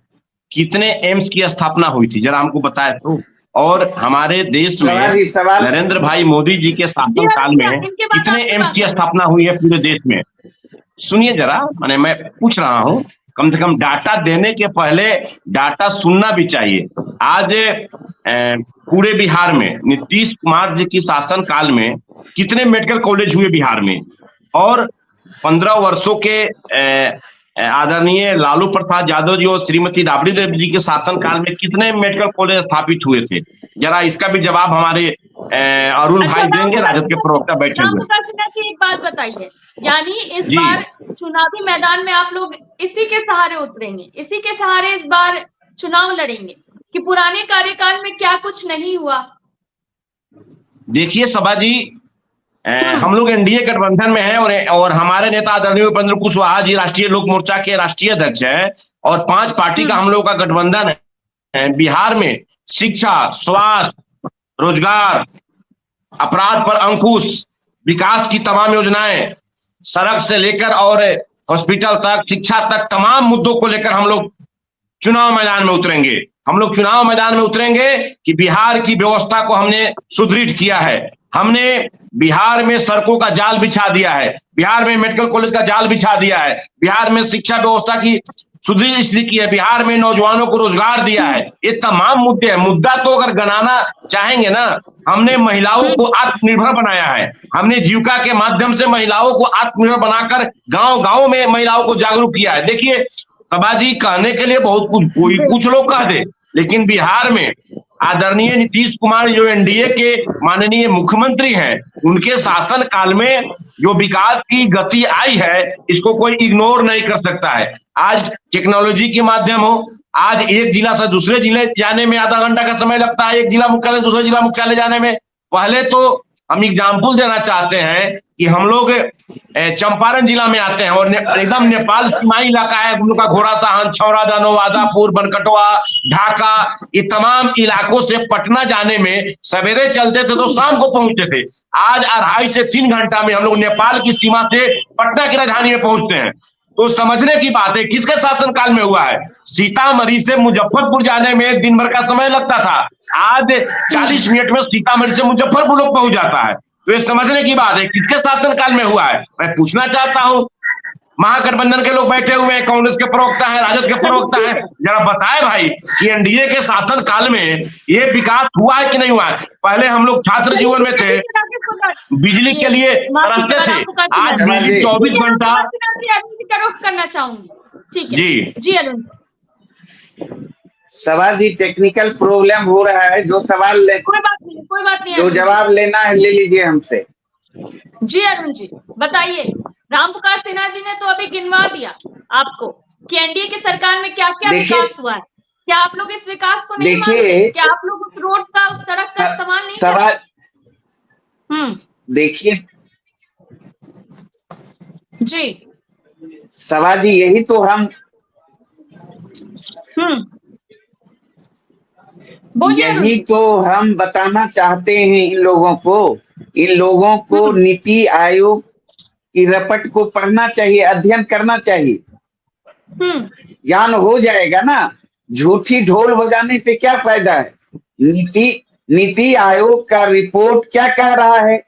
Speaker 3: कितने एम्स की स्थापना हुई थी, जरा हमको बताए तो। और हमारे देश में नरेंद्र भाई मोदी जी के शासन काल में कितने एम्स की स्थापना हुई है पूरे देश में? सुनिए जरा, माने मैं पूछ रहा हूं, कम से कम डाटा देने के पहले डाटा सुनना भी चाहिए। आज पूरे बिहार में नीतीश कुमार जी की शासन काल में कितने मेडिकल कॉलेज हुए बिहार में, और 15 वर्षों के आदरणीय लालू प्रसाद यादव जी और श्रीमती राबड़ी देवी जी के शासन काल में कितने मेडिकल कॉलेज स्थापित हुए थे? जरा इसका भी जवाब हमारे अरुण भाई देंगे, राजद के प्रवक्ता बैठे हुए।
Speaker 1: एक बात बताइए, यानी इस बार चुनावी मैदान में आप लोग इसी के सहारे उतरेंगे, इसी के सहारे इस बार चुनाव लड़ेंगे कि पुराने कार्यकाल में क्या कुछ नहीं हुआ?
Speaker 3: देखिए सभा जी, हम लोग एनडीए गठबंधन में हैं, और हमारे नेता आदरणीय उपेंद्र कुशवाहा जी राष्ट्रीय लोक मोर्चा के राष्ट्रीय अध्यक्ष हैं, और 5 पार्टी का हम लोग का गठबंधन है। बिहार में शिक्षा, स्वास्थ्य, रोजगार, अपराध पर अंकुश, विकास की तमाम योजनाएं, सड़क से लेकर और हॉस्पिटल तक, शिक्षा तक, तमाम मुद्दों को लेकर हम लोग चुनाव मैदान में उतरेंगे। हम लोग चुनाव मैदान में उतरेंगे कि बिहार की व्यवस्था को हमने सुदृढ़ किया है, हमने बिहार में सड़कों का जाल बिछा दिया है, बिहार में मेडिकल कॉलेज का जाल बिछा दिया है, बिहार में शिक्षा व्यवस्था की सुदृढ़ स्थिति की है, बिहार में नौजवानों को रोजगार दिया है। ये तमाम मुद्दे हैं। मुद्दा तो अगर गणाना चाहेंगे ना, हमने महिलाओं को आत्मनिर्भर बनाया है, हमने जीविका के माध्यम से महिलाओं को आत्मनिर्भर बनाकर गांव गांव में महिलाओं को जागरूक किया है। देखिए सभाजी, कहने के लिए बहुत कुछ लोग कह दे, लेकिन बिहार में आदरणीय नीतीश कुमार जो एनडीए के माननीय मुख्यमंत्री हैं, उनके शासन काल में जो विकास की गति आई है इसको कोई इग्नोर नहीं कर सकता है। आज टेक्नोलॉजी के माध्यम हो, आज एक जिला से दूसरे जिले जाने में आधा घंटा का समय लगता है, एक जिला मुख्यालय दूसरे जिला मुख्यालय जाने में। पहले तो हम एग्जाम्पल देना चाहते हैं कि हम लोग चंपारण जिला में आते हैं और एकदम नेपाल सीमाई इलाका है, हम लोग का घोड़ासहन, छौरादानो, नवादापुर, बनकटवा, ढाका, ये तमाम इलाकों से पटना जाने में सवेरे चलते थे तो शाम को पहुंचते थे। आज 2.5 से 3 घंटा में हम लोग नेपाल की सीमा से पटना की राजधानी में पहुंचते हैं। तो समझने की बात है किसके शासनकाल में हुआ है। सीतामढ़ी से मुजफ्फरपुर जाने में दिन भर का समय लगता था, आज 40 मिनट में सीतामढ़ी से मुजफ्फरपुर लोग पहुंच जाता है। तो ये समझने की बात है किसके शासनकाल में हुआ है। मैं पूछना चाहता हूं, महागठबंधन के लोग बैठे हुए हैं, कांग्रेस के प्रवक्ता हैं, राजद के प्रवक्ता हैं, जरा बताएं भाई कि एनडीए के शासन काल में ये विकास हुआ है कि नहीं हुआ है। पहले हम लोग छात्र जीवन में थे, बिजली के लिए तरसते थे, आज बिजली 24 घंटा।
Speaker 1: का रुख करना चाहूंगी, ठीक है जी अरुण।
Speaker 6: सवाल जी टेक्निकल प्रॉब्लम हो रहा है, जो सवाल
Speaker 1: कोई बात नहीं
Speaker 6: जो जवाब लेना है ले लीजिए हमसे।
Speaker 1: जी अरुण जी बताइए। रामपुकार सिन्हा जी ने तो अभी गिनवा दिया आपको कि एनडीए की सरकार में क्या क्या विकास हुआ है। क्या आप लोग इस विकास को नहीं मानते? क्या आप लोग उस रोड का, उस सड़क का इस्तेमाल नहीं करते?
Speaker 6: देखिए
Speaker 1: जी
Speaker 6: सवाल जी, यही तो हम यही तो हम बताना चाहते हैं इन लोगों को नीति आयोग की रपट को पढ़ना चाहिए, अध्ययन करना चाहिए, ज्ञान हो जाएगा ना। झूठी ढोल बजाने से क्या फायदा है। नीति आयोग का रिपोर्ट क्या कह रहा है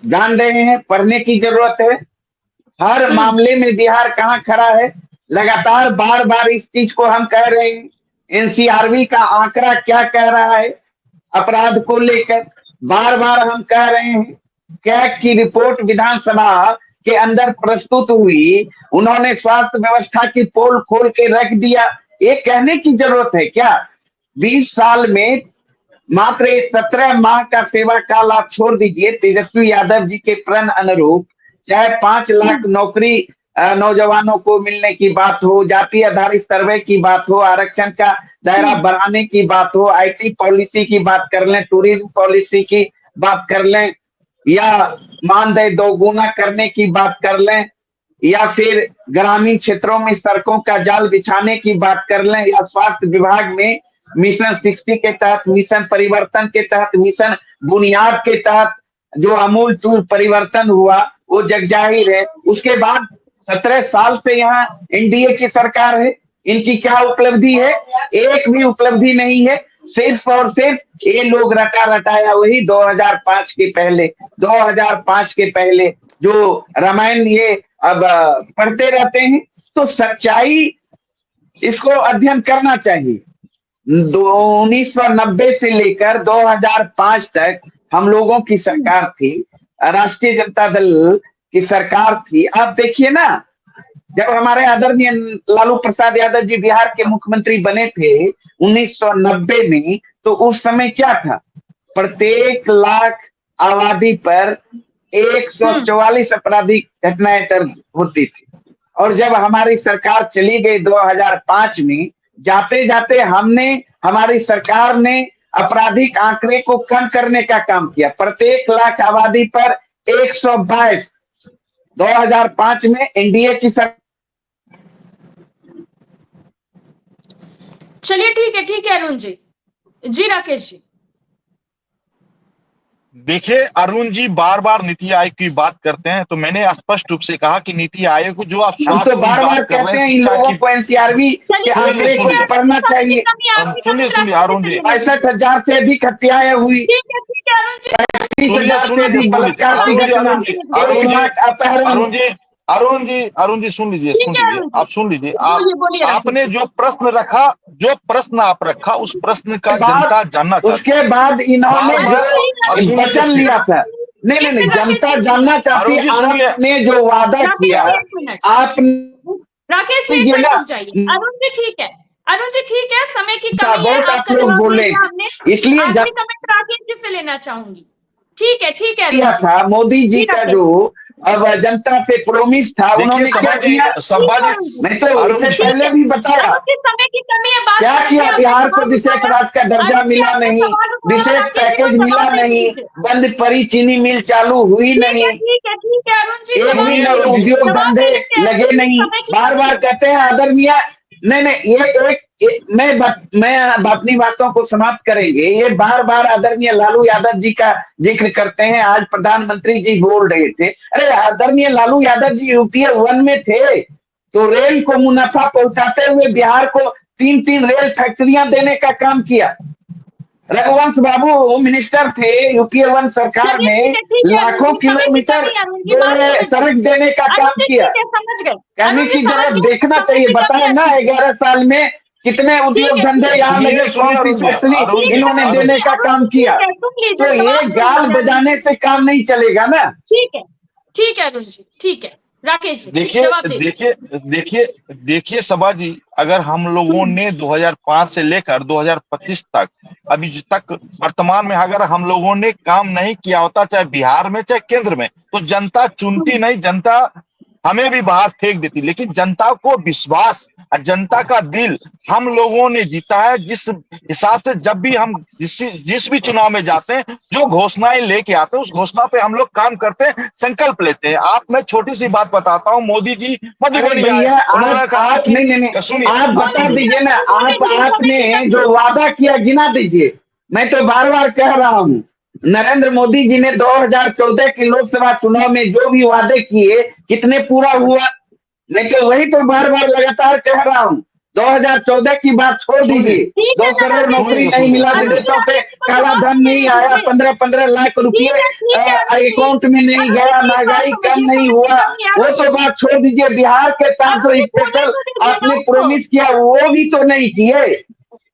Speaker 6: जान रहे हैं, पढ़ने की जरूरत है। हर मामले में बिहार कहाँ खड़ा है, लगातार बार बार इस चीज को हम कह रहे हैं। एनसीआरबी का आंकड़ा क्या कह रहा है अपराध को लेकर, बार बार हम कह रहे हैं। कैग की रिपोर्ट विधानसभा के अंदर प्रस्तुत हुई, उन्होंने स्वास्थ्य व्यवस्था की पोल खोल के रख दिया। ये कहने की जरूरत है क्या? 20 साल में मात्र 17 माह का सेवा काल आप छोड़ दीजिए, तेजस्वी यादव जी के प्रण अनुरूप चाहे 5 लाख नौकरी नौजवानों को मिलने की बात हो, जाति आधारित सर्वे की बात हो, आरक्षण का दायरा बढ़ाने की बात हो, आईटी पॉलिसी की बात कर लें, टूरिज्म पॉलिसी की बात कर लें, या मानदेय दोगुना करने की बात कर लें, या फिर ग्रामीण क्षेत्रों में सड़कों का जाल बिछाने की बात कर लें, या स्वास्थ्य विभाग में मिशन 60 के तहत, मिशन परिवर्तन के तहत, मिशन बुनियाद के तहत जो अमूलचूल परिवर्तन हुआ वो जगजाहिर है। उसके बाद 17 साल से यहाँ एनडीए की सरकार है, इनकी क्या उपलब्धि है? एक भी उपलब्धि नहीं है। सिर्फ और सिर्फ ये लोग रटा रटाया वही 2005 के पहले जो रामायण ये अब पढ़ते रहते हैं। तो सच्चाई इसको अध्ययन करना चाहिए। 1990 से लेकर 2005 तक हम लोगों की सरकार थी, राष्ट्रीय जनता दल की सरकार थी। आप देखिए ना, जब हमारे आदरणीय लालू प्रसाद यादव जी बिहार के मुख्यमंत्री बने थे 1990 में, तो उस समय क्या था? प्रत्येक लाख आबादी पर 144 आपराधिक घटनाएं दर्ज होती थी। और जब हमारी सरकार चली गई 2005 में, जाते जाते हमारी सरकार ने आपराधिक आंकड़े को कम करने का काम किया। प्रत्येक लाख आबादी पर 122 2005 में एनडीए की सरकार।
Speaker 1: चलिए ठीक है अरुण जी। जी राकेश जी।
Speaker 5: देखिए अरुण जी बार बार नीति आयोग की बात करते हैं, तो मैंने स्पष्ट रूप से कहा कि नीति आयोग जो आप
Speaker 6: तो बार बार कहते हैं इन लोगों को एनसीआरबी के आंकड़े को पढ़ना चाहिए।
Speaker 5: सुनिए अरुण जी,
Speaker 6: 65,000 से अधिक हत्याएं हुई, 35,000 से अधिक बलात्कार की घटना, 1 लाख अपहरण।
Speaker 5: अरुण जी सुन लीजिए, आप सुन लीजिए। आपने जो प्रश्न आप रखा उस प्रश्न का जनता जानना चाहती है।
Speaker 6: उसके बाद इन्होंने जो वचन लिया था, नहीं जनता जानना चाहती है। आपने जो वादा किया, आपने
Speaker 1: राकेश जी रुक जाइए। अरुण जी ठीक है, समय की कमी है।
Speaker 6: बहुत आप लोग बोले, इसलिए
Speaker 1: कमेंट राकेश जी से लेना चाहूंगी। ठीक है
Speaker 6: किया
Speaker 1: अरुण जी।
Speaker 6: था मोदी जी
Speaker 1: जी
Speaker 6: का
Speaker 1: राकेश
Speaker 6: जो अब जनता से प्रोमिस था,
Speaker 5: देखिए
Speaker 6: उन्होंने क्या किया?
Speaker 5: सभा जी
Speaker 6: नहीं तो
Speaker 5: अरुण
Speaker 6: इससे
Speaker 5: जी
Speaker 1: ठीक
Speaker 6: पहले
Speaker 1: है
Speaker 6: भी बताया
Speaker 1: अरुण जी, समय की कमी है, बात
Speaker 6: क्या
Speaker 1: तो
Speaker 6: किया।
Speaker 1: रखिए, आपने
Speaker 6: बिहार को
Speaker 1: सवाल
Speaker 6: विशेष
Speaker 1: उठाया।
Speaker 6: राज्य का दर्जा
Speaker 1: अरुण जी
Speaker 6: मिला
Speaker 1: आपने
Speaker 6: नहीं,
Speaker 1: सवाल उठाया,
Speaker 6: विशेष
Speaker 1: राकेश जी को
Speaker 6: पैकेज मिला
Speaker 1: जवाब दे
Speaker 6: नहीं,
Speaker 1: दीजिए।
Speaker 6: बंद पड़ी चीनी मिल चालू हुई नहीं,
Speaker 1: ठीक है अरुण जी,
Speaker 6: एक
Speaker 1: जवाब
Speaker 6: भी
Speaker 1: दे
Speaker 6: न
Speaker 1: लीजिए,
Speaker 6: उद्योग
Speaker 1: जवाब
Speaker 6: धंधे
Speaker 1: दे लीजिए
Speaker 6: लगे
Speaker 1: अरुण जी,
Speaker 6: नहीं।
Speaker 1: समय की
Speaker 6: बार
Speaker 1: कमी
Speaker 6: बार
Speaker 1: है।
Speaker 6: कहते हैं आदरणीय, नहीं मैं अपनी बातों को समाप्त करेंगे। ये बार बार आदरणीय लालू यादव जी का जिक्र करते हैं। आज प्रधानमंत्री जी बोल रहे थे, अरे आदरणीय लालू यादव जी यूपीए 1 में थे तो रेल को मुनाफा पहुंचाते हुए बिहार को 3-3 रेल फैक्ट्रियां देने का काम किया। रघुवंश बाबू मिनिस्टर थे यूपीए 1 सरकार
Speaker 1: चलिए
Speaker 6: में,
Speaker 1: ठीक है अरुण
Speaker 6: लाखों
Speaker 1: जी, समय की
Speaker 6: किलोमीटर
Speaker 1: कमी है अरुण जी, बात समझ गए।
Speaker 6: सड़क देने का
Speaker 1: अरुण
Speaker 6: काम
Speaker 1: जी
Speaker 6: किया।
Speaker 1: ठीक है, समझ गए।
Speaker 6: कहने
Speaker 1: अरुण जी
Speaker 6: की
Speaker 1: समझ
Speaker 6: जरूरत,
Speaker 1: गए,
Speaker 6: देखना
Speaker 1: समय
Speaker 6: चाहिए,
Speaker 1: की कमी
Speaker 6: बताए
Speaker 1: है
Speaker 6: ना
Speaker 1: अरुण जी।
Speaker 6: 11 साल में कितने उद्योग धंधे यहाँ
Speaker 5: सुनिए
Speaker 6: लगे,
Speaker 5: सुनिए
Speaker 6: कौन सी
Speaker 5: अरुण जी
Speaker 6: फैक्ट्री
Speaker 5: अरुण जी
Speaker 6: इन्होंने
Speaker 5: अरुण
Speaker 6: देने का
Speaker 1: अरुण
Speaker 6: काम
Speaker 1: जी
Speaker 6: किया।
Speaker 1: ठीक है, सुन लीजिए,
Speaker 6: तो ये
Speaker 1: जवाब सुन
Speaker 6: गाल
Speaker 1: लीजिए अरुण
Speaker 6: बजाने
Speaker 1: जी।
Speaker 6: से काम नहीं चलेगा ना।
Speaker 1: ठीक है अरुण जी, ठीक है। राकेश जी
Speaker 5: देखिए
Speaker 1: जवाब दे दीजिए।
Speaker 5: देखिए देखिए देखिए सभा जी, अगर हम लोगों ने 2005 से लेकर 2025 तक अभी तक वर्तमान में अगर हम लोगों ने काम नहीं किया होता, चाहे बिहार में चाहे केंद्र में, तो जनता चुनती नहीं, जनता हमें भी बाहर फेंक देती। लेकिन जनता को विश्वास और जनता का दिल हम लोगों ने जीता है। जिस हिसाब से जब भी हम जिस भी चुनाव में जाते हैं, जो घोषणाएं लेके आते हैं, उस घोषणा पे हम लोग काम करते हैं, संकल्प लेते हैं। आप, मैं छोटी सी बात बताता हूँ, मोदी जी
Speaker 6: अरे
Speaker 5: मधुबनी आए,
Speaker 6: भैया
Speaker 5: उन्होंने कहा
Speaker 6: आप
Speaker 5: कि
Speaker 6: नहीं,
Speaker 5: सुनिए,
Speaker 6: आप
Speaker 5: बात
Speaker 6: बता
Speaker 5: सुनिए।
Speaker 6: दीजिए ना,
Speaker 1: बोलने दीजिए, समय की
Speaker 6: आपने
Speaker 1: कमी है।
Speaker 6: जो वादा किया गिना दीजिए। मैं तो बार बार कह रहा हूँ, नरेंद्र मोदी जी ने 2014 के लोकसभा चुनाव में जो भी वादे किए कितने पूरा हुआ? नहीं तो वही तो बार बार लगातार कह रहा हूँ। 2014 की बात छोड़
Speaker 5: सुनिए
Speaker 6: दीजिए,
Speaker 1: ठीक है
Speaker 6: 2
Speaker 1: ना
Speaker 6: करोड़
Speaker 1: राकेश
Speaker 6: नौकरी
Speaker 1: जी,
Speaker 5: सुनिए
Speaker 6: नहीं
Speaker 5: सुनिए
Speaker 6: मिला,
Speaker 5: सुनिए
Speaker 1: अरुण जी
Speaker 6: विदेशों से
Speaker 1: अरुण जी को
Speaker 6: काला
Speaker 1: जवाब
Speaker 6: धन
Speaker 1: तो
Speaker 6: नहीं
Speaker 1: देने
Speaker 6: आया,
Speaker 1: दीजिए।
Speaker 6: 15-15 लाख रुपए
Speaker 1: ठीक है अरुण जी,
Speaker 6: अकाउंट में नहीं
Speaker 1: अरुण जी
Speaker 6: गया,
Speaker 1: प्लीज बात
Speaker 6: महंगाई कम
Speaker 1: समझिए,
Speaker 6: नहीं
Speaker 1: समय की
Speaker 6: हुआ।
Speaker 1: कमी है
Speaker 6: वो
Speaker 1: अरुण
Speaker 6: तो
Speaker 1: जी।
Speaker 6: बात छोड़ दीजिए, बिहार के साथ
Speaker 1: अरुण
Speaker 6: जो
Speaker 1: जी बोलने
Speaker 6: स्पेशल
Speaker 1: तो दीजिए ना
Speaker 6: आपने
Speaker 1: उसको।
Speaker 6: प्रोमिस किया वो भी तो नहीं किए।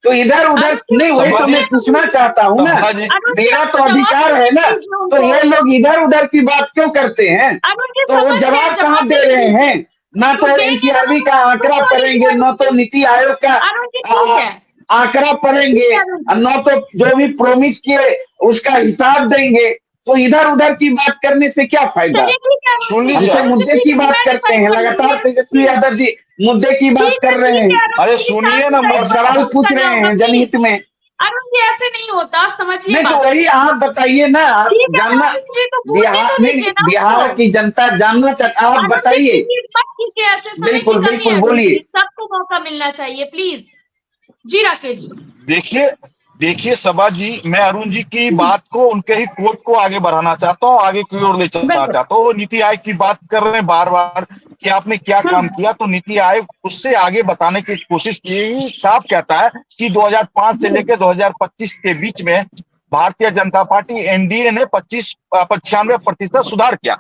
Speaker 6: तो इधर उधर
Speaker 1: अरुण जी
Speaker 6: नहीं, वही
Speaker 1: उसको
Speaker 6: तो
Speaker 5: सभा जी
Speaker 6: मैं
Speaker 1: बोलने तो
Speaker 6: पूछना
Speaker 1: दीजिए।
Speaker 6: चाहता हूँ ना।
Speaker 5: सभा जी
Speaker 1: अरुण जी
Speaker 6: मेरा
Speaker 1: आपको
Speaker 6: तो
Speaker 1: जवाब
Speaker 6: अधिकार
Speaker 1: देने
Speaker 6: है ना।
Speaker 1: दीजिए
Speaker 6: तो
Speaker 1: उनको।
Speaker 6: ये लोग इधर उधर की बात क्यों करते हैं?
Speaker 1: अरुण जी
Speaker 6: तो वो
Speaker 1: समझ गए,
Speaker 6: जवाब कहाँ
Speaker 1: जवाब
Speaker 6: दे
Speaker 1: देने
Speaker 6: रहे
Speaker 1: दीजिए।
Speaker 6: हैं? ना
Speaker 1: तो
Speaker 6: तो
Speaker 1: देंगे ना
Speaker 6: एनसीआरबी का
Speaker 1: अरुण जी,
Speaker 6: आंकड़ा
Speaker 1: क्यों
Speaker 6: पढ़ेंगे,
Speaker 1: दीजिए
Speaker 6: न
Speaker 1: अरुण
Speaker 6: तो
Speaker 1: जी।
Speaker 6: नीति आयोग का
Speaker 1: अरुण जी ठीक है,
Speaker 6: आंकड़ा
Speaker 1: ठीक
Speaker 6: पढ़ेंगे,
Speaker 1: है अरुण जी।
Speaker 6: न तो जो भी प्रोमिस किए उसका हिसाब देंगे। तो इधर उधर की बात करने से क्या फायदा?
Speaker 1: चलिए ठीक है अरुण
Speaker 5: सुन
Speaker 1: जी,
Speaker 6: हम
Speaker 5: लीजिए।
Speaker 6: तो
Speaker 1: अरुण जी
Speaker 6: मुद्दे
Speaker 1: ठीक
Speaker 6: की
Speaker 1: है,
Speaker 6: बात
Speaker 1: मैं
Speaker 6: करते
Speaker 1: डिसाइड
Speaker 6: हैं,
Speaker 1: कर
Speaker 6: लगातार
Speaker 1: लूंगी।
Speaker 6: तेजस्वी यादव जी मुद्दे की बात कर रहे
Speaker 1: ठीक
Speaker 6: हैं
Speaker 1: है अरुण
Speaker 5: अरे
Speaker 1: जी,
Speaker 5: सुनिए
Speaker 1: शांत
Speaker 5: ना,
Speaker 1: हो जाइए,
Speaker 6: और
Speaker 1: थोड़ा
Speaker 6: सवाल
Speaker 1: मूव
Speaker 6: पूछ
Speaker 1: करना
Speaker 6: रहे
Speaker 1: होगा
Speaker 6: हैं
Speaker 1: प्लीज।
Speaker 6: जनहित में।
Speaker 1: अरुण जी ऐसे नहीं होता, आप समझिए
Speaker 6: नहीं तो
Speaker 1: बात
Speaker 6: वही
Speaker 1: को।
Speaker 6: आप बताइए ना, आप
Speaker 1: ठीक है
Speaker 6: जानना,
Speaker 1: अरुण जी, तो बोलने
Speaker 6: बिहार
Speaker 1: तो
Speaker 6: नहीं,
Speaker 1: दीजिए ना उसको।
Speaker 6: बिहार की जनता जानना चाहता, आप
Speaker 1: अरुण जी
Speaker 6: बताइए।
Speaker 1: प्लीज मत कीजिए ऐसे, समय की
Speaker 6: बिल्कुल
Speaker 1: कमी है
Speaker 6: बिल्कुल
Speaker 1: अरुण
Speaker 6: बोलिए।
Speaker 1: जी, सबको मौका मिलना चाहिए प्लीज। जी राकेश जी।
Speaker 5: देखिए देखिए सभा जी, मैं अरुण जी की बात को, उनके ही कोट को आगे बढ़ाना चाहता हूँ, आगे की ओर ले चलना
Speaker 1: बिल्कुल।
Speaker 5: चाहता हूँ। वो नीति आयोग की बात कर रहे हैं बार बार कि आपने क्या काम किया, तो नीति आयोग उससे आगे बताने की कोशिश की। साफ कहता है कि 2005 से लेकर 2025 के बीच में भारतीय जनता पार्टी एनडीए ने 95% सुधार किया।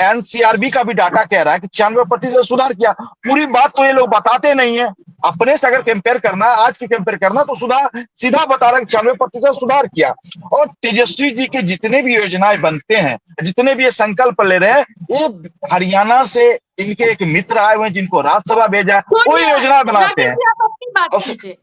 Speaker 5: एनसीआरबी का भी डाटा कह रहा है कि 96% सुधार किया। पूरी बात तो ये लोग बताते नहीं है। अपने से अगर कंपेयर करना, आज की कंपेयर करना, तो सुधार सीधा बता रहा है कि 96% सुधार किया। और तेजस्वी जी के जितने भी योजनाएं बनते हैं, जितने भी ये संकल्प ले रहे हैं, ये हरियाणा से इनके एक मित्र आए हुए हैं जिनको राज्यसभा भेजा है, वो
Speaker 1: छोड़िए
Speaker 5: योजना बनाते
Speaker 1: राकेश
Speaker 5: हैं।
Speaker 1: जी, आप अपनी बात
Speaker 5: और
Speaker 1: कीजिए।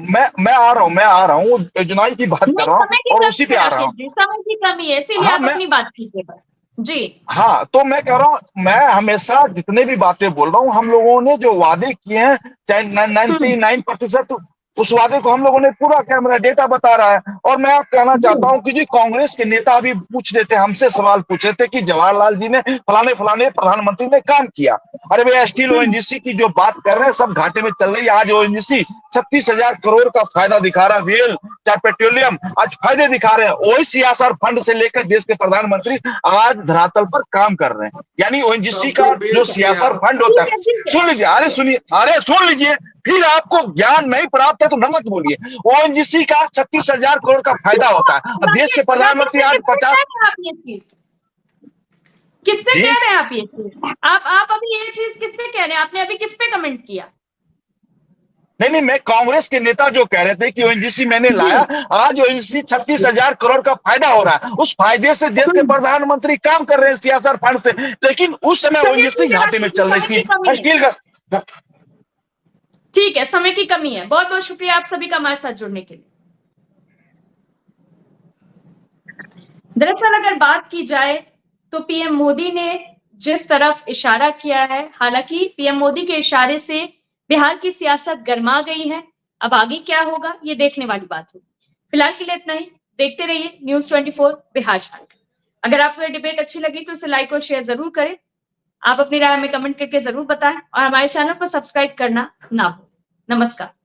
Speaker 5: मैं आ रहा हूँ, योजनाएं की बात कर
Speaker 1: नहीं,
Speaker 5: रहा
Speaker 1: समय
Speaker 5: हूँ
Speaker 1: की
Speaker 5: और उसी
Speaker 1: कमी
Speaker 5: पे
Speaker 1: है
Speaker 5: आ रहा
Speaker 1: राकेश
Speaker 5: हूँ।
Speaker 1: जी, समय की कमी है, चलिए
Speaker 5: हाँ
Speaker 1: आप
Speaker 5: मैं
Speaker 1: अपनी बात कीजिए बस। जी।
Speaker 5: हाँ तो मैं कह रहा हूँ, मैं हमेशा जितने भी बातें बोल रहा हूँ, हम लोगों ने जो वादे किए हैं, चाहे 99% उस वादे को हम लोगों ने पूरा किया। मेरा डेटा बता रहा है। और मैं कहना चाहता हूँ कि जी, कांग्रेस के नेता अभी पूछ रहे थे, हमसे सवाल पूछ रहे थे कि जवाहरलाल जी ने फलाने फलाने प्रधानमंत्री ने काम किया। अरे भैया, स्टील ओएनजीसी की जो बात कर रहे हैं, सब घाटे में चल रही है। आज ओएनजीसी 36,000 करोड़ का फायदा दिखा रहा है। वेल चाहे पेट्रोलियम आज फायदे दिखा रहे हैं। वही सीएसआर फंड से लेकर देश के प्रधानमंत्री आज धरातल पर काम कर रहे हैं। यानी ओएनजीसी का
Speaker 4: सबको
Speaker 5: जो
Speaker 4: बेच दिया।
Speaker 5: सीएसआर फंड होता है,
Speaker 1: ठीक है।
Speaker 5: सुन लीजिए, अरे सुनिए, अरे सुन लीजिए, फिर आपको ज्ञान नहीं प्राप्त है तो न मत बोलिए। ओएनजीसी का 36,000 करोड़ का फायदा होता है और देश के
Speaker 1: राकेश राकेश
Speaker 5: प्रधानमंत्री
Speaker 1: जी,
Speaker 5: आज
Speaker 1: किससे
Speaker 5: 50।
Speaker 1: कह रहे हैं आप ये चीज? किससे
Speaker 5: जी
Speaker 1: कह रहे हैं आप ये चीज? आप अभी ये चीज किससे कह रहे हैं? आपने अभी किस पे कमेंट किया?
Speaker 5: नहीं, मैं कांग्रेस के नेता जो कह रहे थे कि ओएनजीसी मैंने लाया,
Speaker 1: जी।
Speaker 5: आज ओएनजीसी 36,000 करोड़ का फायदा हो रहा है। उस फायदे से देश के प्रधानमंत्री काम कर रहे हैं सीएसआर फंड से। लेकिन उस समय
Speaker 1: चलिए
Speaker 5: ओएनजीसी
Speaker 1: ठीक है
Speaker 5: घाटे में
Speaker 1: राकेश जी,
Speaker 5: चल
Speaker 1: समय
Speaker 5: रही
Speaker 1: की कमी
Speaker 5: थी।
Speaker 1: है।
Speaker 5: स्टील का
Speaker 1: ठीक है, समय की कमी है। बहुत बहुत शुक्रिया आप सभी का हमारे साथ जुड़ने के लिए। दरअसल अगर बात की जाए तो पीएम मोदी ने जिस तरफ इशारा किया है, हालांकि पीएम मोदी के इशारे से बिहार की सियासत गर्मा गई है। अब आगे क्या होगा ये देखने वाली बात होगी। फिलहाल के लिए इतना ही। देखते रहिए न्यूज़ 24 बिहार झारखंड। अगर आपको ये डिबेट अच्छी लगी तो इसे लाइक और शेयर जरूर करें। आप अपनी राय में कमेंट करके जरूर बताएं और हमारे चैनल को सब्सक्राइब करना ना भूलें। नमस्कार।